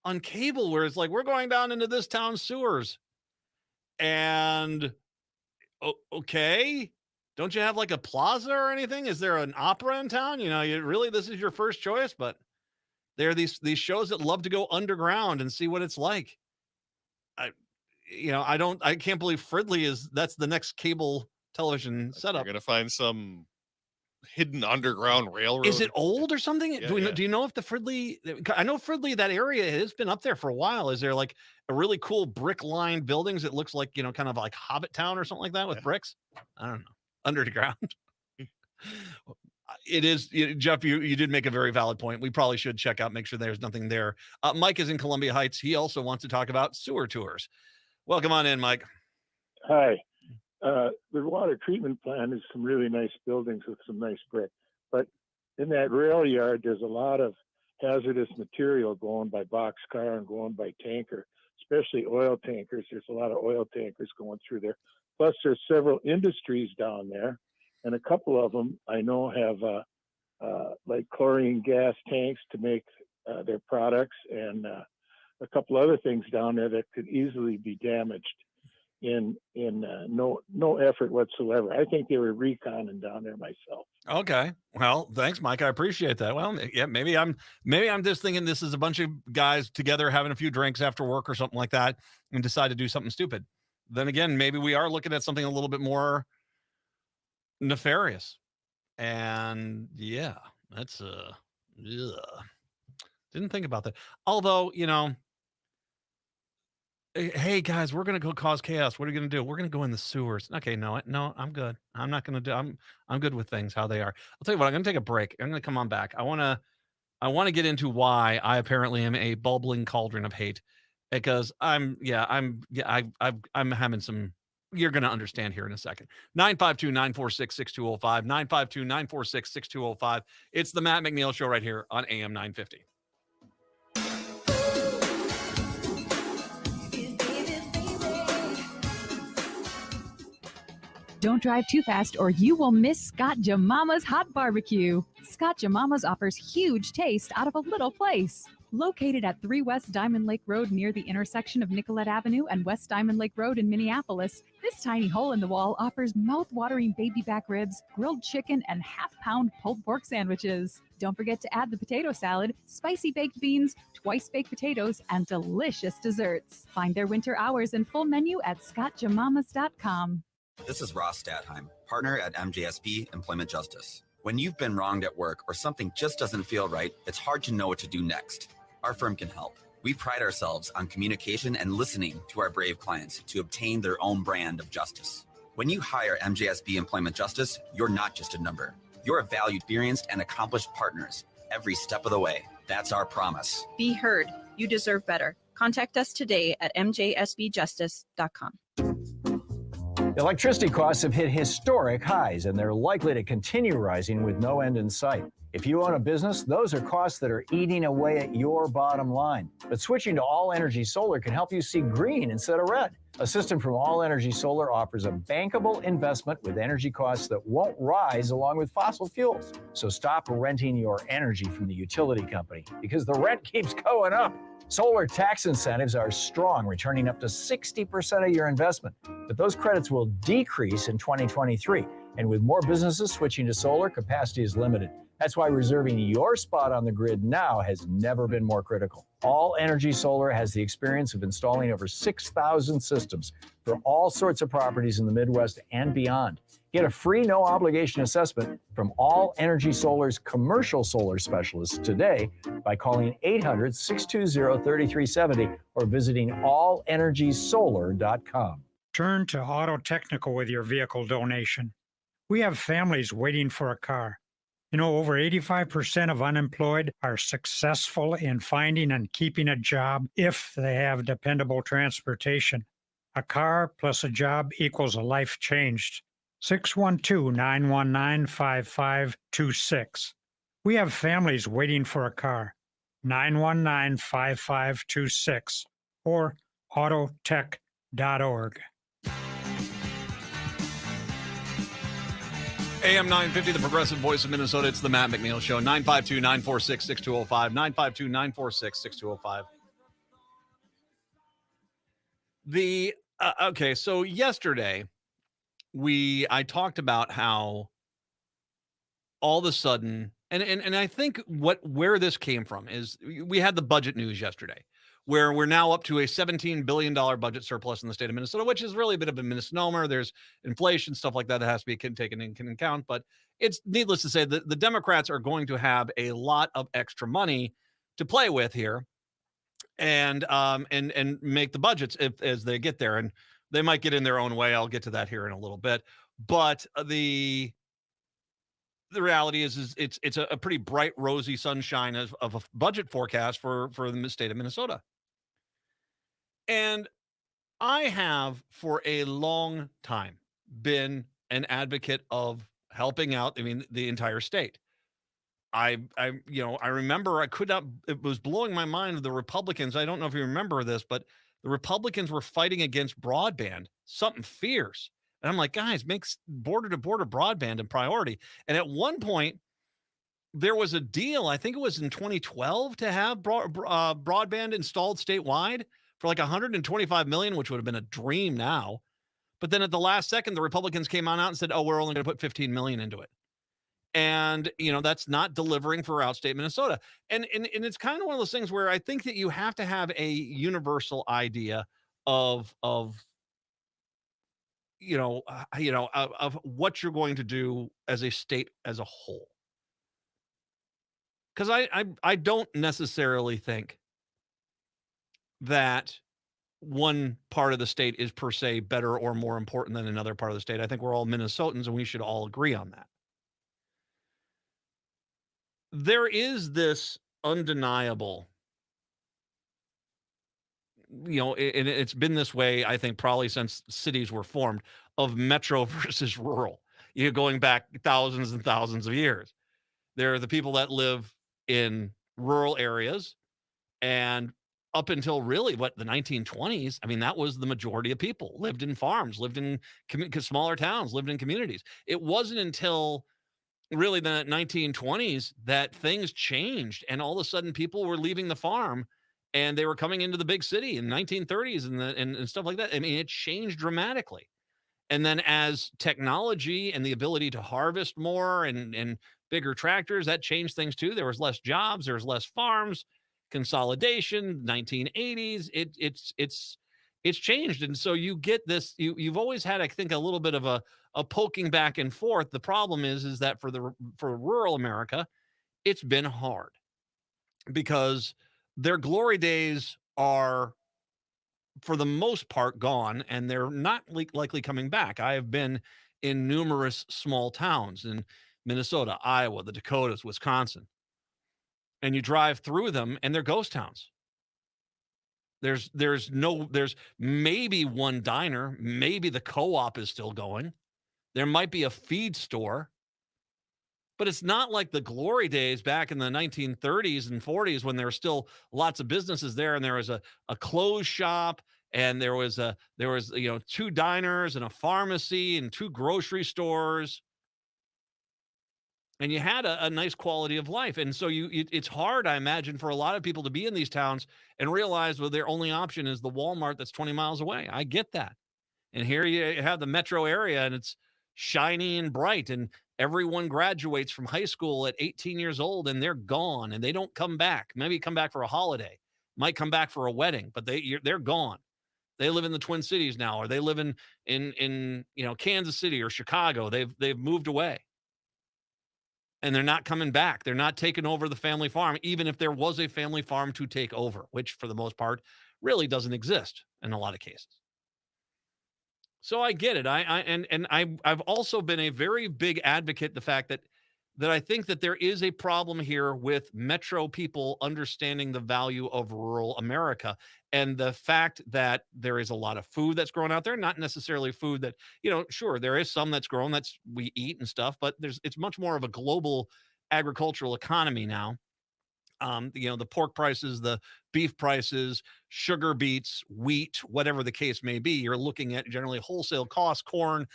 on cable where it's like, we're going down into this town's sewers. And okay, don't you have like a plaza or anything? Is there an opera in town? This is your first choice, but there are these shows that love to go underground and see what it's like. I can't believe Fridley that's the next cable television setup. You're gonna find some hidden underground railroad. Is it old or something? Yeah, Do you know if the Fridley? I know Fridley, that area has been up there for a while. Is there like a really cool brick lined buildings? It looks like kind of like Hobbit Town or something like that with bricks. I don't know, underground. It is, Jeff. You did make a very valid point. We probably should check out, make sure there's nothing there. Mike is in Columbia Heights. He also wants to talk about sewer tours. Welcome on in, Mike. Hi. The water treatment plant is some really nice buildings with some nice brick. But in that rail yard, there's a lot of hazardous material going by boxcar and going by tanker, especially oil tankers. There's a lot of oil tankers going through there. Plus, there's several industries down there. And a couple of them I know have like chlorine gas tanks to make their products, and a couple other things down there that could easily be damaged in no effort whatsoever. I think they were reconning down there myself. Okay. Well, thanks, Mike. I appreciate that. Well, yeah, maybe I'm just thinking this is a bunch of guys together having a few drinks after work or something like that and decide to do something stupid. Then again, maybe we are looking at something a little bit more nefarious. And yeah, that's didn't think about that. Although, hey guys, we're gonna go cause chaos. What are you gonna do? We're gonna go in the sewers. Okay, no, I'm good. I'm not gonna do. I'm good with things how they are. I'll tell you what. I'm gonna take a break. I'm gonna come on back. I wanna get into why I apparently am a bubbling cauldron of hate, because I'm having some. You're gonna understand here in a second. 952-946-6205. 952-946-6205. It's the Matt McNeil Show right here on AM 950. Don't drive too fast or you will miss Scott Jamama's Hot Barbecue. Scott Jamama's offers huge taste out of a little place. Located at 3 West Diamond Lake Road near the intersection of Nicollet Avenue and West Diamond Lake Road in Minneapolis, this tiny hole in the wall offers mouth-watering baby back ribs, grilled chicken, and half-pound pulled pork sandwiches. Don't forget to add the potato salad, spicy baked beans, twice baked potatoes, and delicious desserts. Find their winter hours and full menu at scottjamamas.com. This is Ross Stathheim, partner at MJSB Employment Justice. When you've been wronged at work or something just doesn't feel right, it's hard to know what to do next. Our firm can help. We pride ourselves on communication and listening to our brave clients to obtain their own brand of justice. When you hire MJSB Employment Justice, you're not just a number. You're a valued, experienced, and accomplished partners every step of the way. That's our promise. Be heard. You deserve better. Contact us today at mjsbjustice.com. Electricity costs have hit historic highs, and they're likely to continue rising with no end in sight. If you own a business, those are costs that are eating away at your bottom line. But switching to All Energy Solar can help you see green instead of red. A system from All Energy Solar offers a bankable investment with energy costs that won't rise along with fossil fuels. So stop renting your energy from the utility company, because the rent keeps going up. Solar tax incentives are strong, returning up to 60% of your investment. But those credits will decrease in 2023. And with more businesses switching to solar, capacity is limited. That's why reserving your spot on the grid now has never been more critical. All Energy Solar has the experience of installing over 6,000 systems for all sorts of properties in the Midwest and beyond. Get a free no-obligation assessment from All Energy Solar's commercial solar specialists today by calling 800-620-3370 or visiting allenergysolar.com. Turn to Auto Technical with your vehicle donation. We have families waiting for a car. Over 85% of unemployed are successful in finding and keeping a job if they have dependable transportation. A car plus a job equals a life changed. 612-919-5526. We have families waiting for a car. 919-5526 or autotech.org. AM 950, the progressive voice of Minnesota. It's the Matt McNeil Show. 952-946-6205. 952-946-6205. Okay, so yesterday I talked about how all of a sudden, and I think where this came from is we had the budget news yesterday, where we're now up to a $17 billion budget surplus in the state of Minnesota, which is really a bit of a misnomer. There's inflation, stuff like that has to be taken into account. But it's needless to say that the Democrats are going to have a lot of extra money to play with here, and make the budgets as they get there. And they might get in their own way. I'll get to that here in a little bit. But the reality is it's a pretty bright, rosy sunshine of a budget forecast for the state of Minnesota. And I have for a long time been an advocate of helping out, the entire state. I remember it was blowing my mind. The Republicans, I don't know if you remember this, but the Republicans were fighting against broadband, something fierce. And I'm like, guys, make border to border broadband a priority. And at one point, there was a deal, I think it was in 2012, to have broadband installed statewide for like $125 million, which would have been a dream now. But then at the last second, the Republicans came on out and said, oh, we're only going to put $15 million into it. And, that's not delivering for outstate Minnesota. And it's kind of one of those things where I think that you have to have a universal idea of what you're going to do as a state as a whole. Because I don't necessarily think that one part of the state is per se better or more important than another part of the state. I think we're all Minnesotans and we should all agree on that. There is this undeniable, and it's been this way, I think, probably since cities were formed, of metro versus rural, going back thousands and thousands of years. There are the people that live in rural areas, and up until really the 1920s, that was the majority of people lived in farms, lived in smaller towns, lived in communities. It wasn't until really the 1920s that things changed, and all of a sudden people were leaving the farm and they were coming into the big city in the 1930s and stuff like that. It changed dramatically. And then as technology and the ability to harvest more and bigger tractors, that changed things too. There was less jobs, there was less farms, consolidation, 1980s, it's changed. And so you get this, you've always had, I think, a little bit of a poking back and forth. The problem is that for rural America, it's been hard because their glory days are, for the most part, gone, and they're not likely coming back. I have been in numerous small towns in Minnesota, Iowa, the Dakotas, Wisconsin, and you drive through them and they're ghost towns. There's maybe one diner, maybe the co-op is still going. There might be a feed store, but it's not like the glory days back in the 1930s and 40s when there were still lots of businesses there, and there was a clothes shop, and there was 2 diners and a pharmacy and 2 grocery stores, and you had a nice quality of life. And so it's hard, I imagine, for a lot of people to be in these towns and realize, well, their only option is the Walmart that's 20 miles away. I get that. And here you have the metro area, and it's shiny and bright, and everyone graduates from high school at 18 years old and they're gone and they don't come back. Maybe come back for a holiday, might come back for a wedding, but they're gone. They live in the Twin Cities now, or they live in Kansas City or Chicago. They've moved away. And they're not coming back. They're not taking over the family farm, even if there was a family farm to take over, which for the most part really doesn't exist in a lot of cases. So I get it. I've also been a very big advocate the fact that I think that there is a problem here with metro people understanding the value of rural America, and the fact that there is a lot of food that's grown out there, not necessarily food that, sure, there is some that's grown that's we eat and stuff, but it's much more of a global agricultural economy now. The pork prices, the beef prices, sugar beets, wheat, whatever the case may be, you're looking at generally wholesale costs, corn,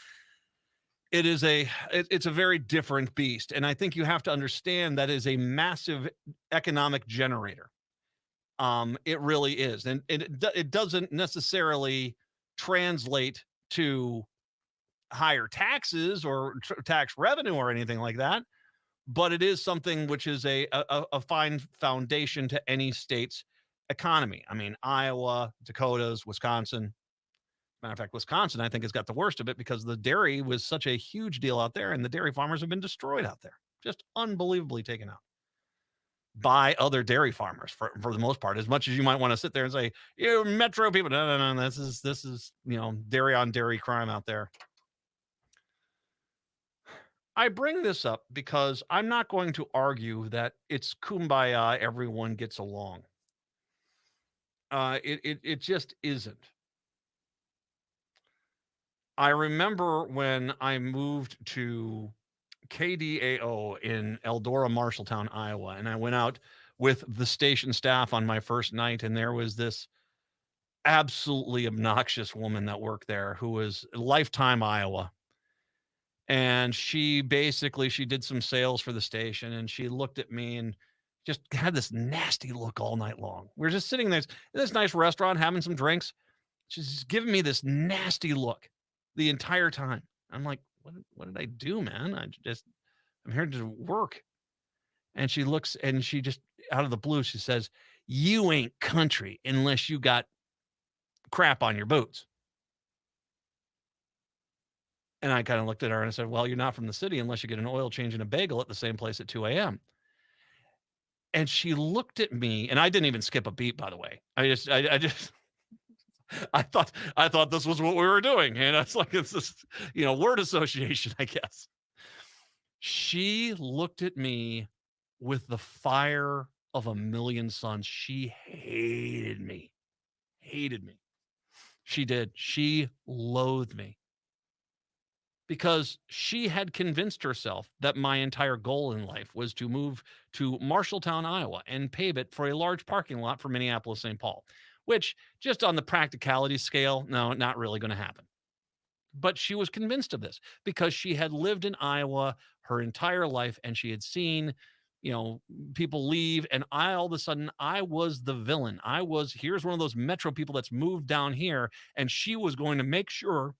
it's a very different beast, and I think you have to understand that is a massive economic generator. It really is, and it doesn't necessarily translate to higher taxes or tax revenue or anything like that, but it is something which is a fine foundation to any state's economy. I mean, Iowa, Dakotas, Wisconsin. Matter of fact, Wisconsin, I think, has got the worst of it because the dairy was such a huge deal out there, and the dairy farmers have been destroyed out there, just unbelievably taken out by other dairy farmers for the most part. As much as you might want to sit there and say, you metro people, no, this is dairy on dairy crime out there. I bring this up because I'm not going to argue that it's kumbaya, everyone gets along. It just isn't. I remember when I moved to KDAO in Eldora, Marshalltown, Iowa, and I went out with the station staff on my first night, and there was this absolutely obnoxious woman that worked there who was lifetime Iowa. And she did some sales for the station, and she looked at me and just had this nasty look all night long. We're just sitting there in this nice restaurant having some drinks. She's just giving me this nasty look the entire time. I'm like, what did I do, man? I'm here to work. And she looks, and she just, out of the blue, she says, you ain't country unless you got crap on your boots. And I kind of looked at her and I said, well, you're not from the city unless you get an oil change and a bagel at the same place at 2 a.m. And she looked at me, and I didn't even skip a beat, by the way. I thought this was what we were doing. And it's like, it's this, word association, I guess. She looked at me with the fire of a million suns. She hated me. She did. She loathed me. Because she had convinced herself that my entire goal in life was to move to Marshalltown, Iowa, and pave it for a large parking lot for Minneapolis-St. Paul, which just on the practicality scale, no, not really going to happen. But she was convinced of this because she had lived in Iowa her entire life, and she had seen, people leave, and all of a sudden, I was the villain. Here's one of those metro people that's moved down here, and she was going to make sure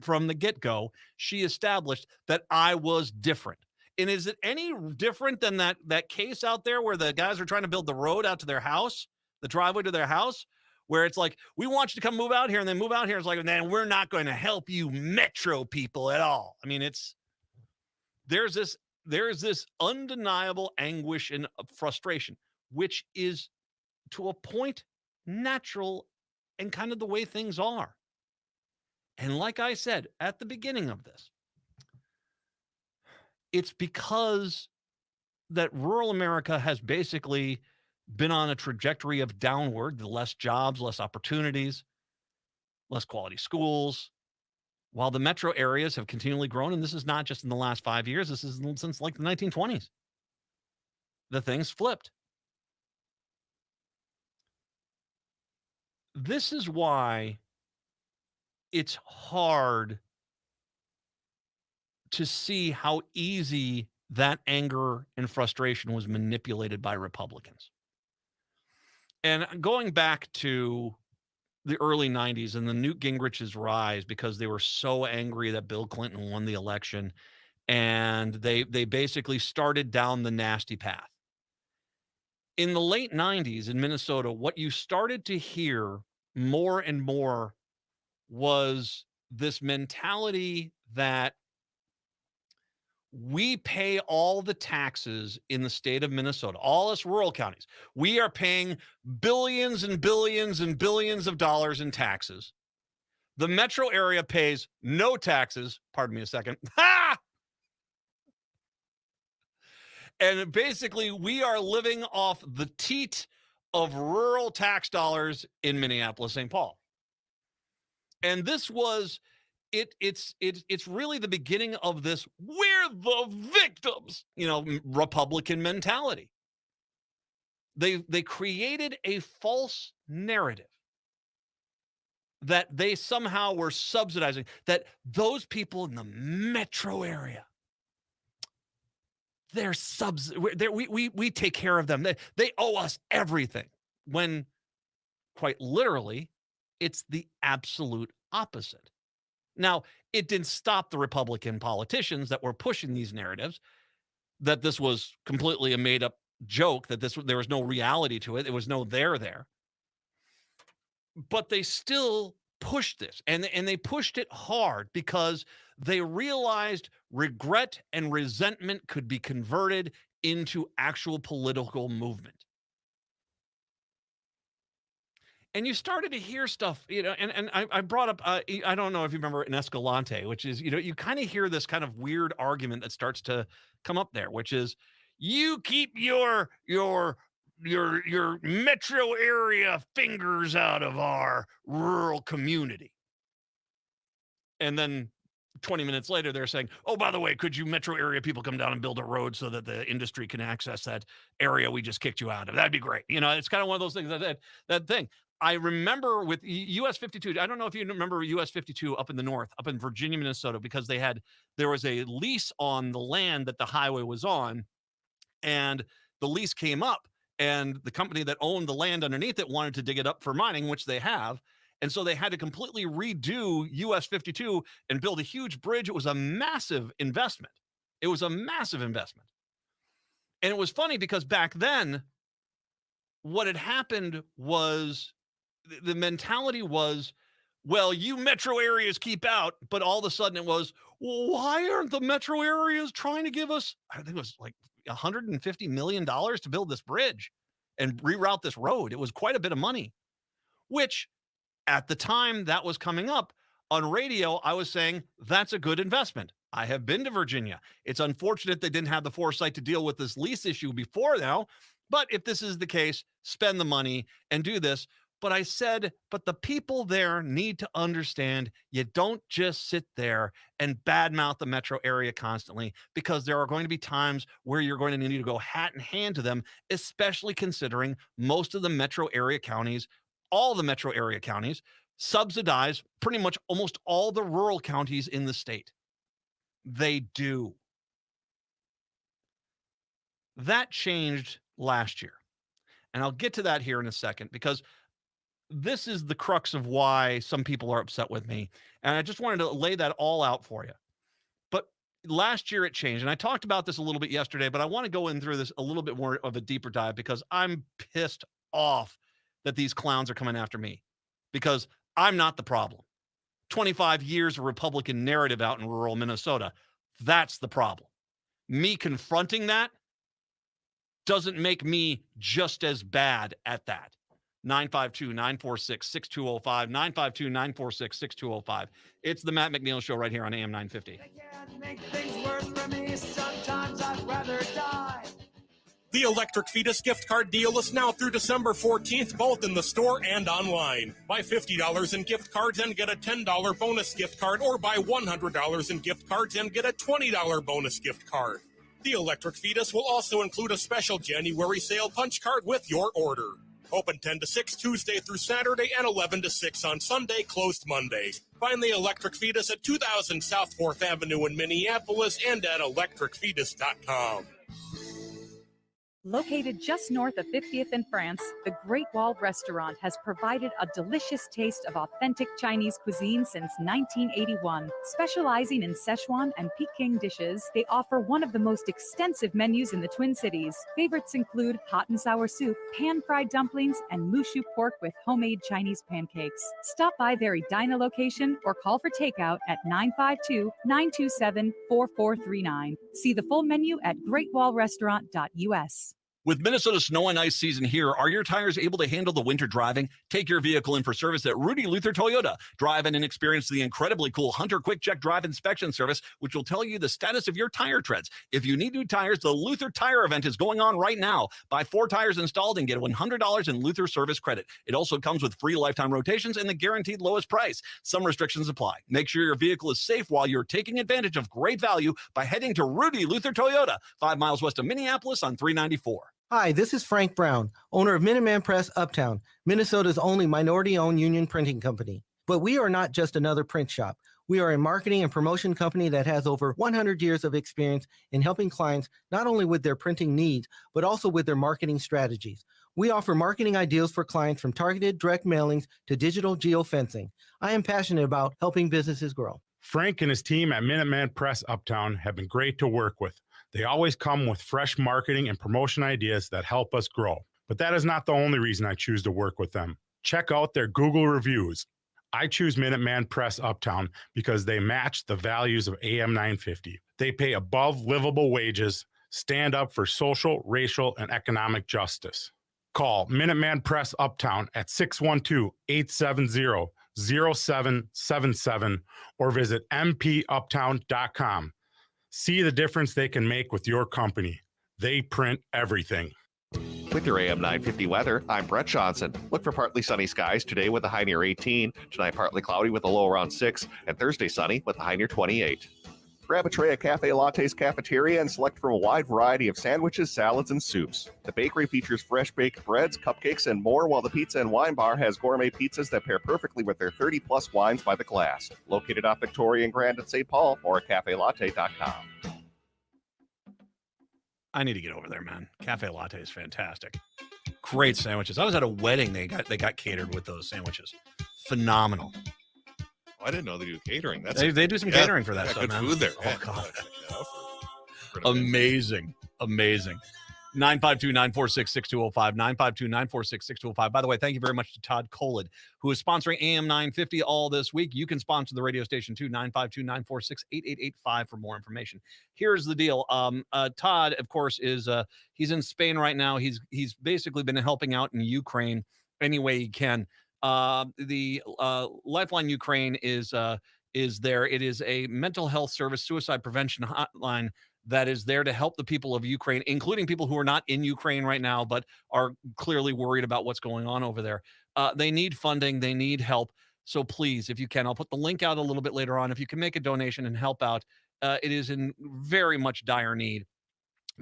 from the get-go, she established that I was different. And is it any different than that case out there where the guys are trying to build the road out to their house, the driveway to their house, where it's like, we want you to come move out here, and then move out here. It's like, then we're not going to help you metro people at all. I mean, there's this undeniable anguish and frustration, which is to a point natural and kind of the way things are. And like I said at the beginning of this, it's because that rural America has basically been on a trajectory of downward, the less jobs, less opportunities, less quality schools, while the metro areas have continually grown. And this is not just in the last 5 years. This is since like the 1920s. The thing's flipped. This is why it's hard to see how easy that anger and frustration was manipulated by Republicans. And going back to the early 90s and the Newt Gingrich's rise, because they were so angry that Bill Clinton won the election, and they basically started down the nasty path. In the late 90s in Minnesota, what you started to hear more and more was this mentality that we pay all the taxes in the state of Minnesota, all us rural counties. We are paying billions and billions and billions of dollars in taxes. The metro area pays no taxes. Pardon me a second. Ha! And basically, we are living off the teat of rural tax dollars in Minneapolis-St. Paul. And this was, it's really the beginning of this, we're the victims, Republican mentality. They created a false narrative that they somehow were subsidizing, that those people in the metro area, we take care of them. They owe us everything. When quite literally, it's the absolute opposite. Now, it didn't stop the Republican politicians that were pushing these narratives that this was completely a made up joke, that there was no reality to it. There was no there. But they still pushed this, and they pushed it hard because they realized regret and resentment could be converted into actual political movement. And you started to hear stuff, and I brought up, I don't know if you remember in Escalante, which is, you kind of hear this kind of weird argument that starts to come up there, which is, you keep your metro area fingers out of our rural community. And then 20 minutes later, they're saying, oh, by the way, could you metro area people come down and build a road so that the industry can access that area we just kicked you out of? That'd be great. It's kind of one of those things, that thing. I remember with US 52, I don't know if you remember US 52 up in the north, up in Virginia, Minnesota, because there was a lease on the land that the highway was on, and the lease came up, and the company that owned the land underneath it wanted to dig it up for mining, which they have. And so they had to completely redo US 52 and build a huge bridge. It was a massive investment. And it was funny because back then, what had happened was the mentality was, well, you metro areas keep out, but all of a sudden it was, well, why aren't the metro areas trying to give us, I think it was like $150 million to build this bridge and reroute this road. It was quite a bit of money, which at the time that was coming up on radio, I was saying that's a good investment. I have been to Virginia. It's unfortunate they didn't have the foresight to deal with this lease issue before now, but if this is the case, spend the money and do this. But I said, but the people there need to understand you don't just sit there and badmouth the metro area constantly, because there are going to be times where you're going to need to go hat in hand to them, especially considering most of the metro area counties, all the metro area counties, subsidize pretty much almost all the rural counties in the state. They do. That changed last year. And I'll get to that here in a second, because this is the crux of why some people are upset with me. And I just wanted to lay that all out for you. But last year it changed. And I talked about this a little bit yesterday, but I want to go in through this a little bit more of a deeper dive, because I'm pissed off that these clowns are coming after me, because I'm not the problem. 25 years of Republican narrative out in rural Minnesota. That's the problem. Me confronting that doesn't make me just as bad at that. 952-946-6205, 952-946-6205. It's the Matt McNeil Show right here on AM 950. Make things worse for me. Sometimes I'd rather die. The Electric Fetus gift card deal is now through December 14th, both in the store and online. Buy $50 in gift cards and get a $10 bonus gift card, or buy $100 in gift cards and get a $20 bonus gift card. The Electric Fetus will also include a special January sale punch card with your order. Open 10 to 6 Tuesday through Saturday and 11 to 6 on Sunday, closed Monday. Find the Electric Fetus at 2000 South 4th Avenue in Minneapolis and at electricfetus.com. Located just north of 50th and France, the Great Wall Restaurant has provided a delicious taste of authentic Chinese cuisine since 1981. Specializing in Szechuan and Peking dishes, they offer one of the most extensive menus in the Twin Cities. Favorites include hot and sour soup, pan-fried dumplings, and mushu pork with homemade Chinese pancakes. Stop by their Edina location or call for takeout at 952-927-4439. See the full menu at greatwallrestaurant.us. With Minnesota snow and ice season here, are your tires able to handle the winter driving? Take your vehicle in for service at Rudy Luther Toyota. Drive in and experience the incredibly cool Hunter Quick Check Drive Inspection Service, which will tell you the status of your tire treads. If you need new tires, the Luther Tire Event is going on right now. Buy 4 tires installed and get $100 in Luther service credit. It also comes with free lifetime rotations and the guaranteed lowest price. Some restrictions apply. Make sure your vehicle is safe while you're taking advantage of great value by heading to Rudy Luther Toyota, 5 miles west of Minneapolis on 394. Hi, this is Frank Brown, owner of Minuteman Press Uptown, Minnesota's only minority-owned union printing company. But we are not just another print shop. We are a marketing and promotion company that has over 100 years of experience in helping clients not only with their printing needs, but also with their marketing strategies. We offer marketing ideas for clients from targeted direct mailings to digital geofencing. I am passionate about helping businesses grow. Frank and his team at Minuteman Press Uptown have been great to work with. They always come with fresh marketing and promotion ideas that help us grow. But that is not the only reason I choose to work with them. Check out their Google reviews. I choose Minuteman Press Uptown because they match the values of AM 950. They pay above livable wages, stand up for social, racial, and economic justice. Call Minuteman Press Uptown at 612-870-0777 or visit mpuptown.com. See the difference they can make with your company. They print everything. With your AM 950 weather, I'm Brett Johnson. Look for partly sunny skies today with a high near 18, tonight partly cloudy with a low around 6, and Thursday sunny with a high near 28. Grab a tray of Cafe Latte's Cafeteria and select from a wide variety of sandwiches, salads, and soups. The bakery features fresh baked breads, cupcakes, and more, while the pizza and wine bar has gourmet pizzas that pair perfectly with their 30-plus wines by the glass. Located off Victoria and Grand at St. Paul or at cafelatte.com. I need to get over there, man. Cafe Latte is fantastic. Great sandwiches. I was at a wedding. They got catered with those sandwiches. Phenomenal. Oh, I didn't know they do catering. They do some catering for that stuff, good man. food there. Oh, Man. God. For an event. Amazing. 952-946-6205. 952-946-6205. By the way, thank you very much to Todd Colid, who is sponsoring AM 950 all this week. You can sponsor the radio station too. 952-946-8885 for more information. Here's the deal. Todd, of course, is he's in Spain right now. He's basically been helping out in Ukraine any way he can. The Lifeline Ukraine is there. It is a mental health service, suicide prevention hotline that is there to help the people of Ukraine, including people who are not in Ukraine right now, but are clearly worried about what's going on over there. They need funding. They need help. So please, if you can, I'll put the link out a little bit later on. If you can make a donation and help out, it is in very much dire need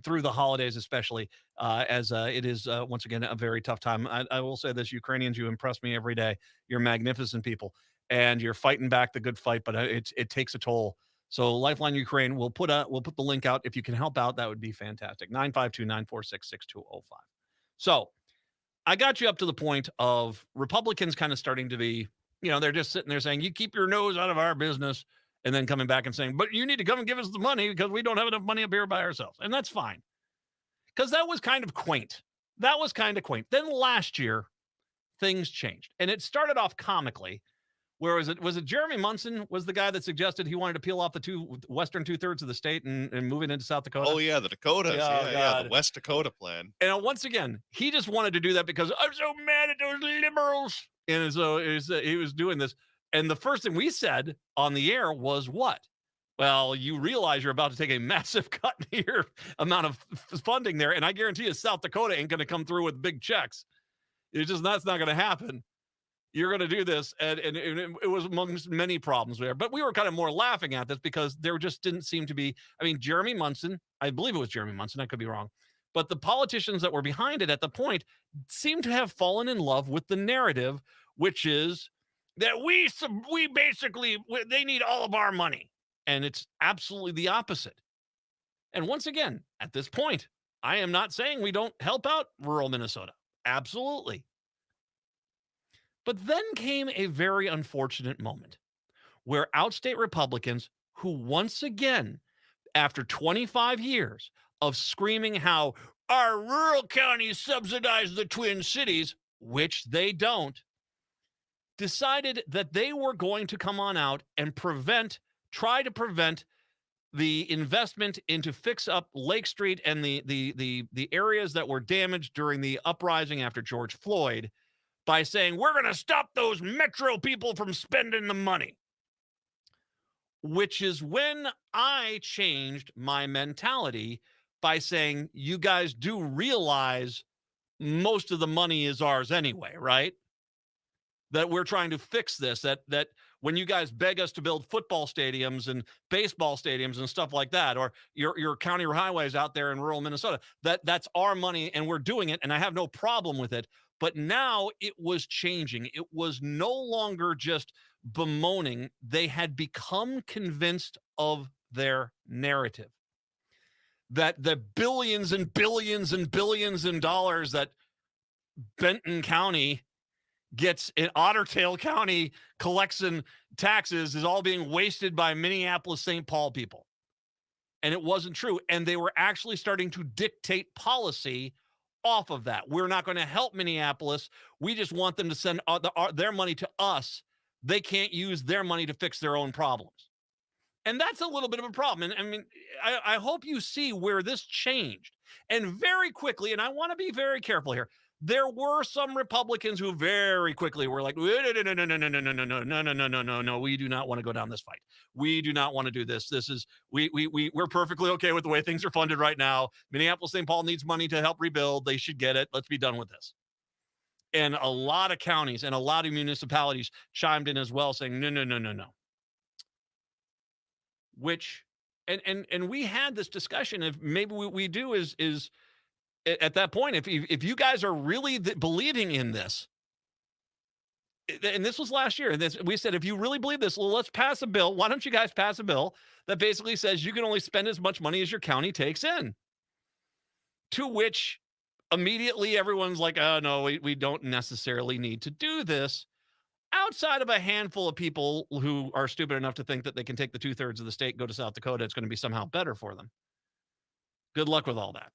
through the holidays, especially as it is, once again, a very tough time. I will say this, Ukrainians, you impress me every day. You're magnificent people, and you're fighting back the good fight, but it takes a toll. So Lifeline Ukraine, we'll put the link out. If you can help out, that would be fantastic. 952-946-6205. So I got you up to the point of Republicans kind of starting to be, they're just sitting there saying, you keep your nose out of our business, and then coming back and saying, but you need to come and give us the money because we don't have enough money up here by ourselves. And that's fine. Because that was kind of quaint. Then last year, things changed. And it started off comically. Where was it Jeremy Munson was the guy that suggested he wanted to peel off the western 2/3 of the state and move it into South Dakota? Oh, yeah, the Dakotas. Yeah, the West Dakota plan. And once again, he just wanted to do that because I'm so mad at those liberals. And so he was doing this. And the first thing we said on the air was what? Well, you realize you're about to take a massive cut in your amount of funding there. And I guarantee you South Dakota ain't going to come through with big checks. That's not going to happen. You're going to do this. And it was amongst many problems there. But we were kind of more laughing at this because there just didn't seem to be, Jeremy Munson, I believe it was Jeremy Munson, I could be wrong. But the politicians that were behind it at the point seemed to have fallen in love with the narrative, which is that we basically, they need all of our money. And it's absolutely the opposite. And once again, at this point, I am not saying we don't help out rural Minnesota. Absolutely. But then came a very unfortunate moment where outstate Republicans who once again, after 25 years of screaming how our rural counties subsidize the Twin Cities, which they don't, decided that they were going to come on out and try to prevent the investment into fix up Lake Street and the areas that were damaged during the uprising after George Floyd by saying, we're going to stop those metro people from spending the money. Which is when I changed my mentality by saying, you guys do realize most of the money is ours anyway, right? That we're trying to fix this, that when you guys beg us to build football stadiums and baseball stadiums and stuff like that, or your county highways out there in rural Minnesota, that's our money and we're doing it, and I have no problem with it. But now it was changing. It was no longer just bemoaning. They had become convinced of their narrative, that the billions and billions and billions in dollars that Benton County gets in Ottertail County collects in taxes is all being wasted by Minneapolis, St. Paul people. And it wasn't true. And they were actually starting to dictate policy off of that. We're not going to help Minneapolis. We just want them to send their money to us. They can't use their money to fix their own problems. And that's a little bit of a problem. And I mean, I hope you see where this changed. And very quickly, and I want to be very careful here, there were some Republicans who very quickly were like, no, we do not want to go down this fight. We do not want to do this. This is, we're perfectly okay with the way things are funded right now. Minneapolis, St. Paul needs money to help rebuild. They should get it. Let's be done with this. And a lot of counties and a lot of municipalities chimed in as well, saying, no. Which, and we had this discussion of maybe what we do is at that point, if you guys are really believing in this, and this was last year, and we said, if you really believe this, well, let's pass a bill. Why don't you guys pass a bill that basically says you can only spend as much money as your county takes in? To which immediately everyone's like, oh, no, we don't necessarily need to do this. Outside of a handful of people who are stupid enough to think that they can take the 2/3 of the state, go to South Dakota, it's going to be somehow better for them. Good luck with all that.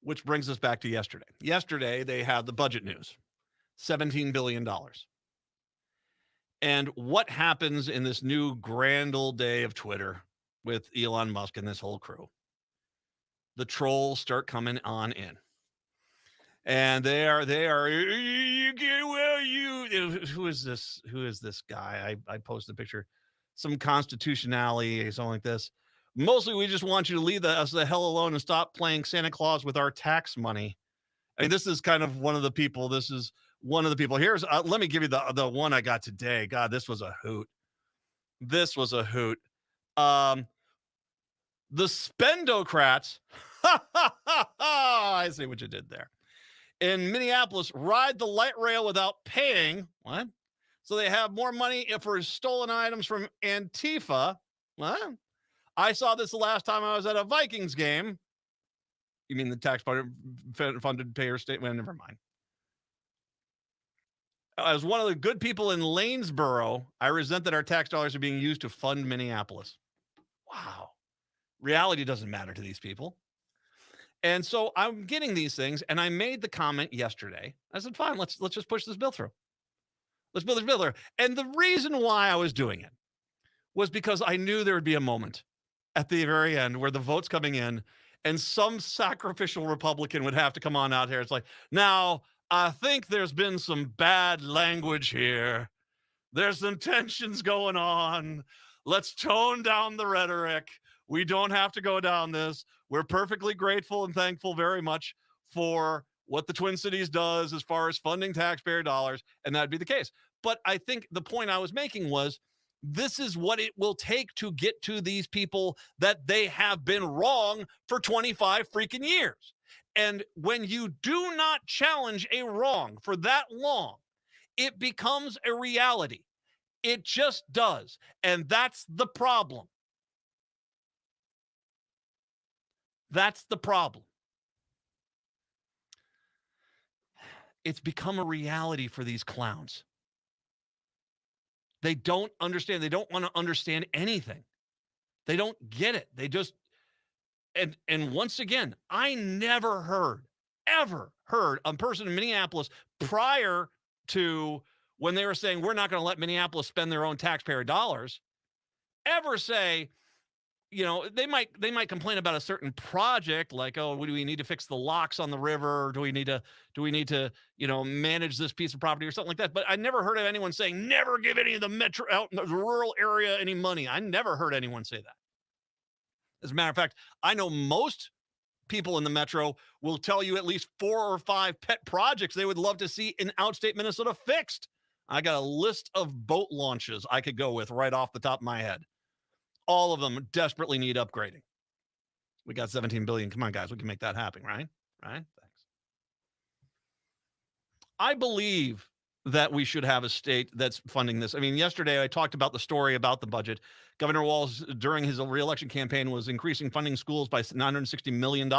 Which brings us back to yesterday. Yesterday, they had the budget news, $17 billion. And what happens in this new grand old day of Twitter with Elon Musk and this whole crew? The trolls start coming on in. And they are, who is this guy? I posted a picture, some constitutionality, something like this. Mostly, we just want you to leave us the hell alone and stop playing Santa Claus with our tax money. I mean, this is kind of one of the people. This is one of the people. Here's, let me give you the one I got today. God, this was a hoot. This was a hoot. The Spendocrats, I see what you did there. In Minneapolis, ride the light rail without paying. What? So they have more money for stolen items from Antifa. What? I saw this the last time I was at a Vikings game. You mean the tax-funded payer state? Well, never mind. As one of the good people in Lanesboro, I resent that our tax dollars are being used to fund Minneapolis. Wow. Reality doesn't matter to these people. And so I'm getting these things, and I made the comment yesterday. I said, fine, let's just push this bill through. Let's build this bill through. And the reason why I was doing it was because I knew there would be a moment at the very end where the vote's coming in and some sacrificial Republican would have to come on out here. It's like, now, I think there's been some bad language here. There's some tensions going on. Let's tone down the rhetoric. We don't have to go down this. We're perfectly grateful and thankful very much for what the Twin Cities does as far as funding taxpayer dollars, and that'd be the case. But I think the point I was making was, this is what it will take to get to these people that they have been wrong for 25 freaking years. And when you do not challenge a wrong for that long, it becomes a reality. It just does. And that's the problem. That's the problem. It's become a reality for these clowns. They don't understand. They don't want to understand anything. They don't get it. They just, and once again, I never ever heard a person in Minneapolis prior to when they were saying, we're not going to let Minneapolis spend their own taxpayer dollars, ever say, you know, they might complain about a certain project, like, oh, do we need to fix the locks on the river? Or do we need to, you know, manage this piece of property or something like that? But I never heard of anyone saying, never give any of the metro out in the rural area any money. I never heard anyone say that. As a matter of fact, I know most people in the metro will tell you at least 4 or 5 pet projects they would love to see in outstate Minnesota fixed. I got a list of boat launches I could go with right off the top of my head. All of them desperately need upgrading. We got $17 billion. Come on, guys. We can make that happen, right? Right? Thanks. I believe that we should have a state that's funding this. I mean, yesterday I talked about the story about the budget. Governor Walz, during his reelection campaign, was increasing funding schools by $960 million,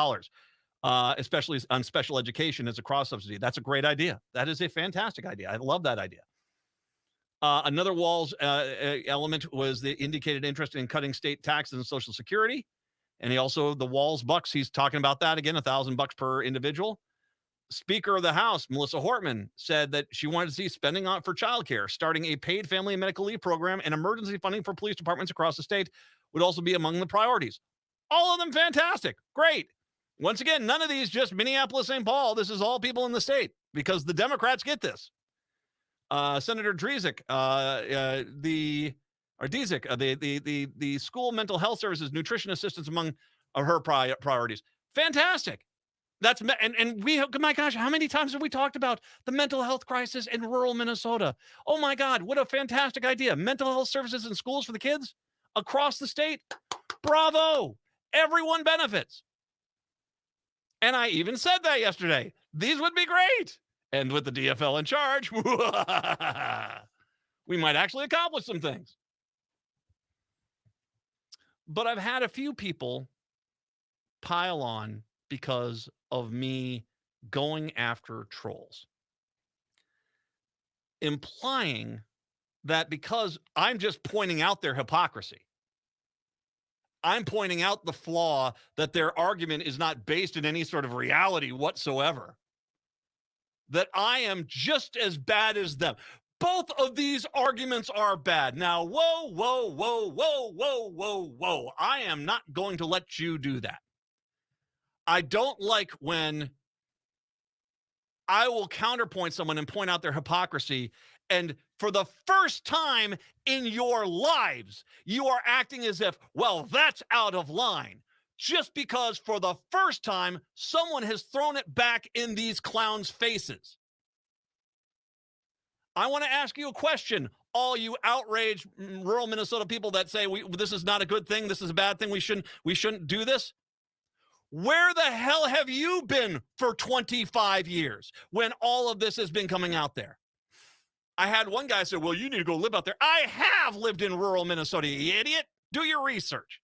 especially on special education as a cross subsidy. That's a great idea. That is a fantastic idea. I love that idea. Another Walz element was the indicated interest in cutting state taxes and Social Security. And he also, the Walz bucks, he's talking about that again, $1,000 per individual. Speaker of the House, Melissa Hortman, said that she wanted to see spending on for childcare, starting a paid family and medical leave program, and emergency funding for police departments across the state would also be among the priorities. All of them fantastic. Great. Once again, none of these just Minneapolis, St. Paul. This is all people in the state because the Democrats get this. Senator Drezek, the school mental health services, nutrition assistance among her priorities. Fantastic. That's and we, my gosh, how many times have we talked about the mental health crisis in rural Minnesota? Oh my God, what a fantastic idea. Mental health services in schools for the kids across the state. Bravo. Everyone benefits. And I even said that yesterday. These would be great. And with the DFL in charge, we might actually accomplish some things. But I've had a few people pile on because of me going after trolls, implying that because I'm just pointing out their hypocrisy, I'm pointing out the flaw that their argument is not based in any sort of reality whatsoever, that I am just as bad as them. Both of these arguments are bad. Now, whoa, whoa, whoa, whoa, whoa, whoa, whoa. I am not going to let you do that. I don't like when I will counterpoint someone and point out their hypocrisy, and for the first time in your lives, you are acting as if, well, that's out of line, just because for the first time, someone has thrown it back in these clowns' faces. I want to ask you a question, all you outraged rural Minnesota people that say this is not a good thing, this is a bad thing, we shouldn't do this. Where the hell have you been for 25 years when all of this has been coming out there? I had one guy say, well, you need to go live out there. I have lived in rural Minnesota, you idiot. Do your research.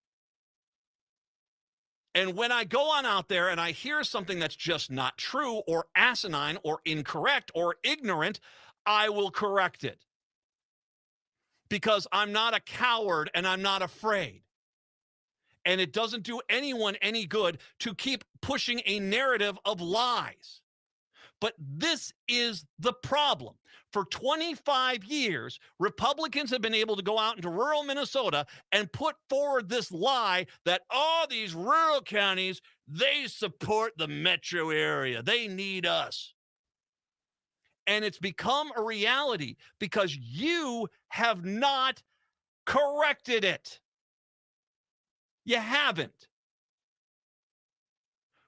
And when I go on out there and I hear something that's just not true or asinine or incorrect or ignorant, I will correct it. Because I'm not a coward and I'm not afraid. And it doesn't do anyone any good to keep pushing a narrative of lies. But this is the problem. For 25 years, Republicans have been able to go out into rural Minnesota and put forward this lie that all these rural counties, they support the metro area. They need us. And it's become a reality because you have not corrected it. You haven't.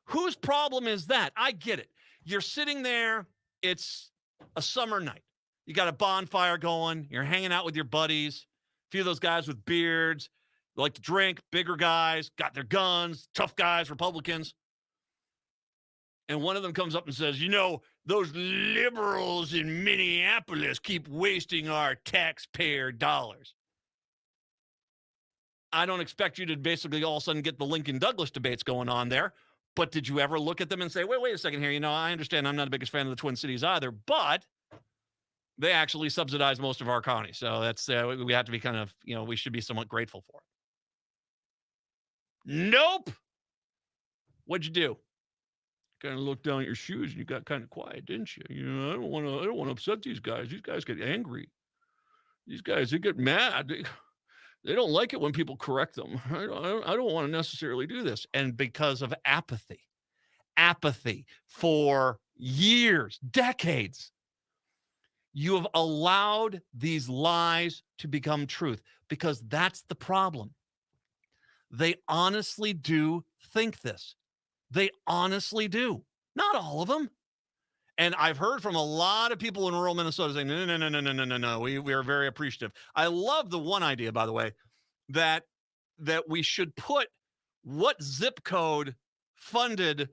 Whose problem is that? I get it. You're sitting there. It's a summer night. You got a bonfire going. You're hanging out with your buddies. A few of those guys with beards, they like to drink, bigger guys, got their guns, tough guys, Republicans. And one of them comes up and says, you know, those liberals in Minneapolis keep wasting our taxpayer dollars. I don't expect you to basically all of a sudden get the Lincoln Douglas debates going on there. But did you ever look at them and say, wait a second here. You know, I understand I'm not the biggest fan of the Twin Cities either, but they actually subsidize most of our county. So that's, we have to be kind of, you know, we should be somewhat grateful for it. Nope. What'd you do? Kind of looked down at your shoes and you got kind of quiet, didn't you? You know, I don't want to upset these guys. These guys get angry. These guys, they get mad. They don't like it when people correct them. I don't want to necessarily do this. And because of apathy for years, decades, you have allowed these lies to become truth because that's the problem. They honestly do think this. They honestly do. Not all of them. And I've heard from a lot of people in rural Minnesota saying, no. We are very appreciative. I love the one idea, by the way, that we should put what zip code funded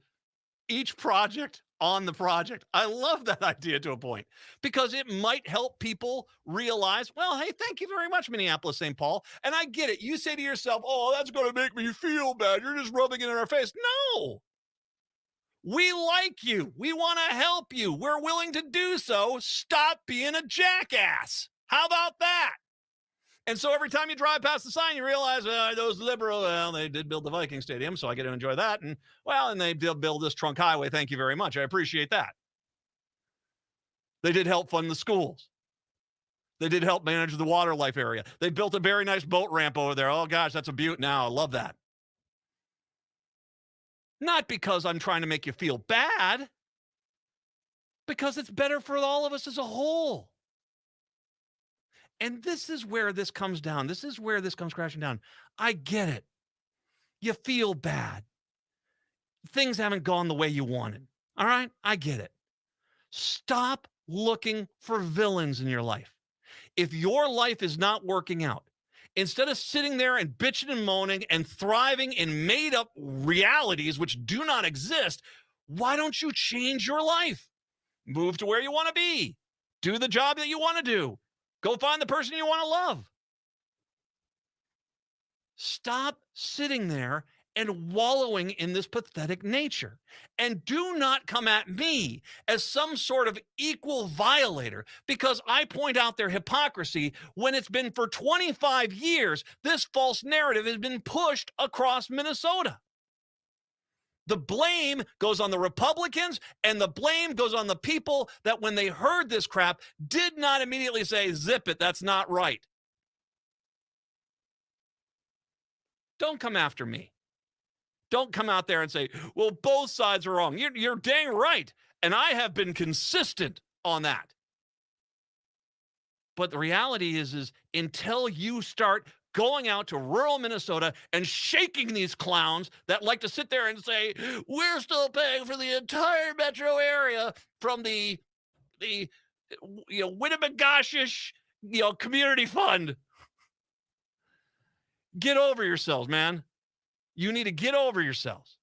each project on the project. I love that idea to a point because it might help people realize, well, hey, thank you very much, Minneapolis, St. Paul. And I get it. You say to yourself, oh, that's going to make me feel bad. You're just rubbing it in our face. No. We like you. We want to help you. We're willing to do so. Stop being a jackass. How about that? And so every time you drive past the sign, you realize, those liberal, well, they did build the Viking Stadium, so I get to enjoy that. And, well, and they did build this trunk highway. Thank you very much. I appreciate that. They did help fund the schools. They did help manage the water life area. They built a very nice boat ramp over there. Oh, gosh, that's a beaut now. I love that. Not because I'm trying to make you feel bad, because it's better for all of us as a whole. And this is where this comes down. This is where this comes crashing down. I get it. You feel bad. Things haven't gone the way you wanted. All right? I get it. Stop looking for villains in your life. If your life is not working out, instead of sitting there and bitching and moaning and thriving in made-up realities which do not exist, why don't you change your life? Move to where you want to be. Do the job that you want to do. Go find the person you want to love. Stop sitting there and wallowing in this pathetic nature. And do not come at me as some sort of equal violator because I point out their hypocrisy when it's been for 25 years, this false narrative has been pushed across Minnesota. The blame goes on the Republicans, and the blame goes on the people that when they heard this crap did not immediately say, zip it, that's not right. Don't come after me. Don't come out there and say, well, both sides are wrong. You're dang right. And I have been consistent on that. But the reality is until you start going out to rural Minnesota and shaking these clowns that like to sit there and say, we're still paying for the entire metro area from the Winnebagogish, community fund. Get over yourselves, man. You need to get over yourselves.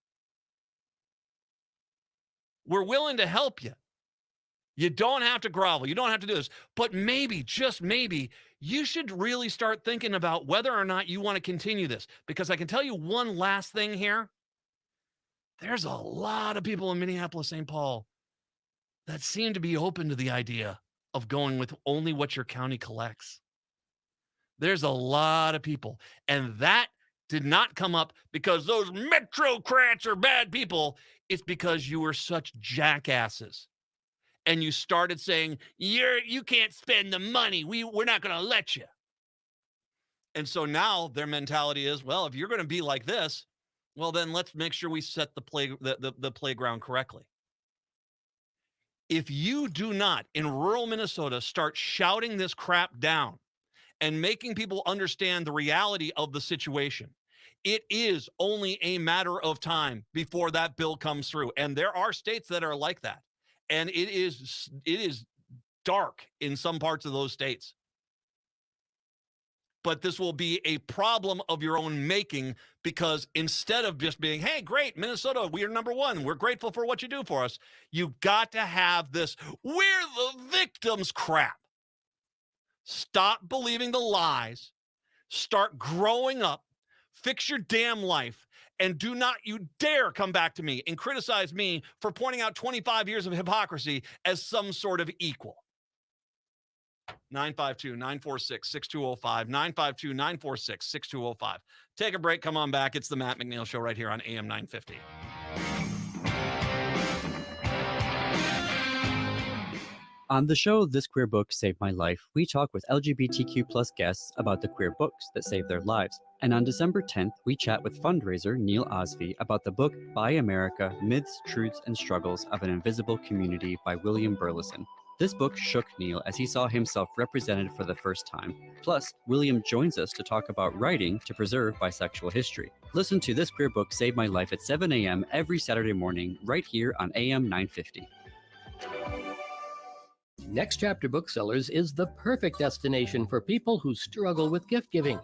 We're willing to help you. You don't have to grovel. You don't have to do this. But maybe, just maybe, you should really start thinking about whether or not you want to continue this. Because I can tell you one last thing here. There's a lot of people in Minneapolis, St. Paul that seem to be open to the idea of going with only what your county collects. There's a lot of people. And that did not come up because those Metrocrats are bad people. It's because you were such jackasses. And you started saying, you can't spend the money. We're not going to let you. And so now their mentality is, well, if you're going to be like this, well, then let's make sure we set the playground correctly. If you do not, in rural Minnesota, start shouting this crap down and making people understand the reality of the situation, it is only a matter of time before that bill comes through. And there are states that are like that. And it is dark in some parts of those states. But this will be a problem of your own making because instead of just being, hey, great, Minnesota, we are number one. We're grateful for what you do for us. You've got to have this, we're the victims crap. Stop believing the lies. Start growing up. Fix your damn life. And do not you dare come back to me and criticize me for pointing out 25 years of hypocrisy as some sort of equal. 952-946-6205. 952-946-6205. Take a break. Come on back. It's the Matt McNeil Show right here on AM 950. On the show This Queer Book Saved My Life, we talk with LGBTQ plus guests about the queer books that saved their lives. And on December 10th, we chat with fundraiser Neil Osby about the book Buy America, Myths, Truths, and Struggles of an Invisible Community by William Burleson. This book shook Neil as he saw himself represented for the first time. Plus, William joins us to talk about writing to preserve bisexual history. Listen to This Queer Book Saved My Life at 7 a.m. every Saturday morning right here on AM 950. Next Chapter Booksellers is the perfect destination for people who struggle with gift giving.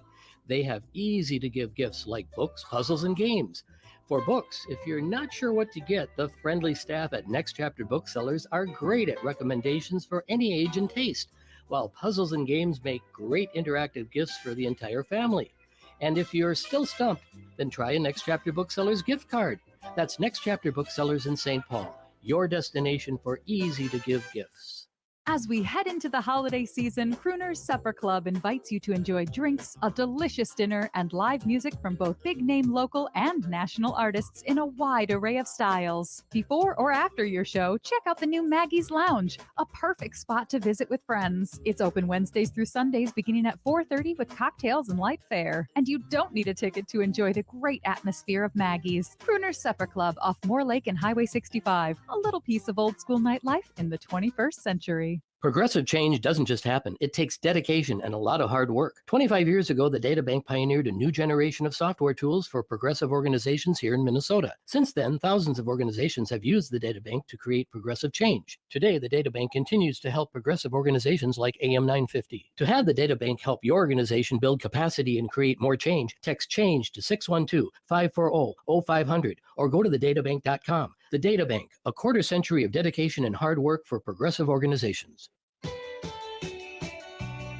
They have easy-to-give gifts like books, puzzles, and games. For books, if you're not sure what to get, the friendly staff at Next Chapter Booksellers are great at recommendations for any age and taste, while puzzles and games make great interactive gifts for the entire family. And if you're still stumped, then try a Next Chapter Booksellers gift card. That's Next Chapter Booksellers in St. Paul, your destination for easy-to-give gifts. As we head into the holiday season, Crooner's Supper Club invites you to enjoy drinks, a delicious dinner, and live music from both big-name local and national artists in a wide array of styles. Before or after your show, check out the new Maggie's Lounge, a perfect spot to visit with friends. It's open Wednesdays through Sundays beginning at 4:30 with cocktails and light fare. And you don't need a ticket to enjoy the great atmosphere of Maggie's. Crooner's Supper Club off Moore Lake and Highway 65, a little piece of old-school nightlife in the 21st century. Progressive change doesn't just happen. It takes dedication and a lot of hard work. 25 years ago, the DataBank pioneered a new generation of software tools for progressive organizations here in Minnesota. Since then, thousands of organizations have used the DataBank to create progressive change. Today, the DataBank continues to help progressive organizations like AM 950. To have the DataBank help your organization build capacity and create more change, text CHANGE to 612-540-0500 or go to thedatabank.com. The DataBank, a quarter century of dedication and hard work for progressive organizations.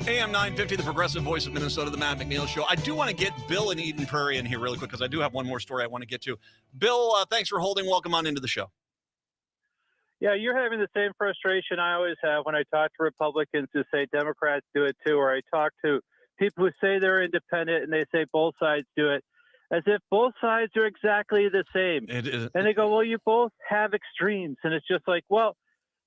AM 950, the progressive voice of Minnesota, the Matt McNeil Show. I do want to get Bill in Eden Prairie in here really quick because I do have one more story I want to get to. Bill, thanks for holding. Welcome on into the show. Yeah, you're having the same frustration I always have when I talk to Republicans who say Democrats do it too, or I talk to people who say they're independent and they say both sides do it, as if both sides are exactly the same. And they go, well, you both have extremes. And it's just like, well,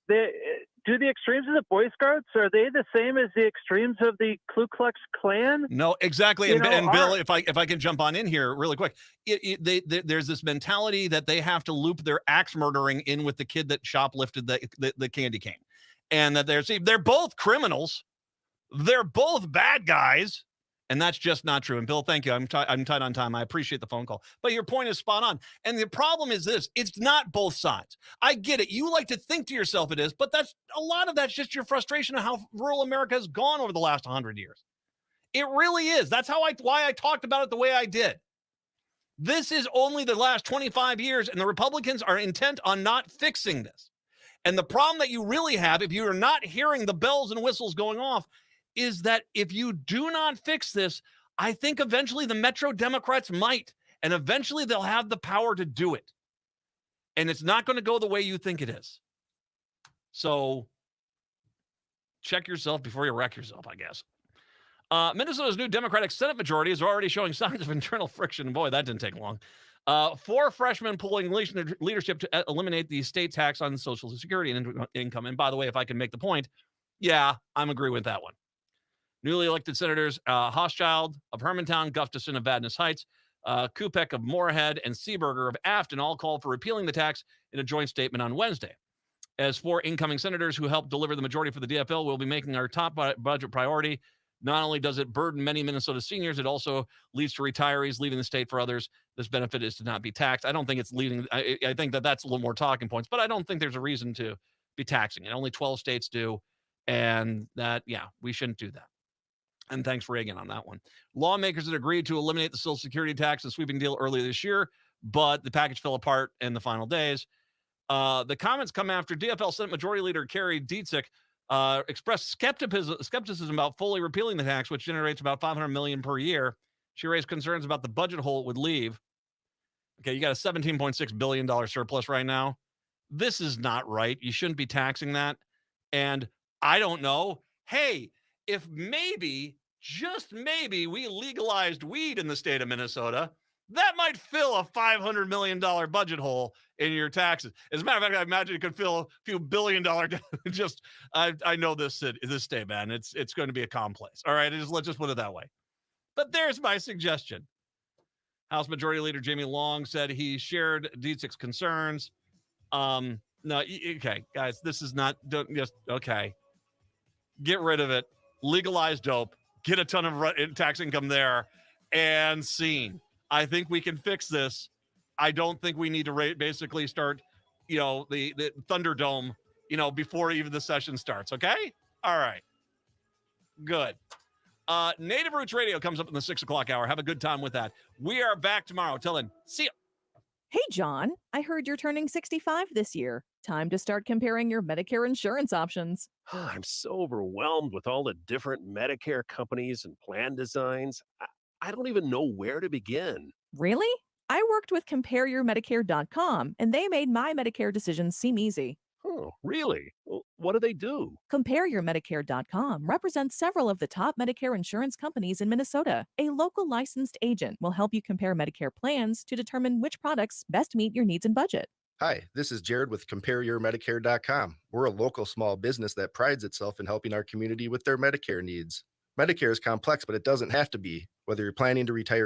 do the extremes of the Boy Scouts, are they the same as the extremes of the Ku Klux Klan? No, exactly. And Bill, if I can jump on in here really quick, there's this mentality that they have to loop their axe murdering in with the kid that shoplifted the candy cane. And that they're both criminals. They're both bad guys. And that's just not true. And Bill, thank you. I'm tight on time. I appreciate the phone call. But your point is spot on. And the problem is this: it's not both sides. I get it. You like to think to yourself it is, but that's a lot of that's just your frustration of how rural America has gone over the last 100 years. It really is. That's why I talked about it the way I did. This is only the last 25 years, and the Republicans are intent on not fixing this. And the problem that you really have, if you are not hearing the bells and whistles going off, is that if you do not fix this, I think eventually the Metro Democrats might, and eventually they'll have the power to do it. And it's not going to go the way you think it is. So check yourself before you wreck yourself, I guess. Minnesota's new Democratic Senate majority is already showing signs of internal friction. Boy, that didn't take long. 4 freshmen pulling leadership to eliminate the state tax on Social Security and income. And by the way, if I can make the point, yeah, I'm agree with that one. Newly elected senators Hochschild of Hermantown, Gustafson of Vadnais Heights, Kupek of Moorhead, and Seeberger of Afton all called for repealing the tax in a joint statement on Wednesday. As 4 incoming senators who helped deliver the majority for the DFL will be making our top budget priority. Not only does it burden many Minnesota seniors, it also leads to retirees leaving the state. For others, this benefit is to not be taxed. I don't think it's leading. I think that's a little more talking points, but I don't think there's a reason to be taxing it. Only 12 states do. And that, yeah, we shouldn't do that. And thanks, Reagan, on that one. Lawmakers had agreed to eliminate the Social Security tax and sweeping deal earlier this year, but the package fell apart in the final days. The comments come after DFL Senate Majority Leader Carrie Dietzich expressed skepticism about fully repealing the tax, which generates about $500 million per year. She raised concerns about the budget hole it would leave. Okay, you got a $17.6 billion surplus right now. This is not right. You shouldn't be taxing that. And I don't know. Hey, if maybe, just maybe, we legalized weed in the state of Minnesota, that might fill a $500 million budget hole in your taxes. As a matter of fact, I imagine it could fill a few $1 billion. Just, I know this state, man. It's going to be a calm place. All right, let's just put it that way. But there's my suggestion. House Majority Leader Jamie Long said he shared Dietrich's concerns. No, okay, guys, this is not just okay. Get rid of it. Legalize dope. Get a ton of tax income there, and scene. I think we can fix this. I don't think we need to basically start, the Thunderdome, before even the session starts. Okay. All right. Good. Native Roots Radio comes up in the 6 o'clock hour. Have a good time with that. We are back tomorrow. Till then, see ya. Hey, John, I heard you're turning 65 this year. Time to start comparing your Medicare insurance options. I'm so overwhelmed with all the different Medicare companies and plan designs. I don't even know where to begin. Really? I worked with CompareYourMedicare.com, and they made my Medicare decisions seem easy. Oh, really? Well, what do they do? CompareYourMedicare.com represents several of the top Medicare insurance companies in Minnesota. A local licensed agent will help you compare Medicare plans to determine which products best meet your needs and budget. Hi, this is Jared with CompareYourMedicare.com. We're a local small business that prides itself in helping our community with their Medicare needs. Medicare is complex, but it doesn't have to be. Whether you're planning to retire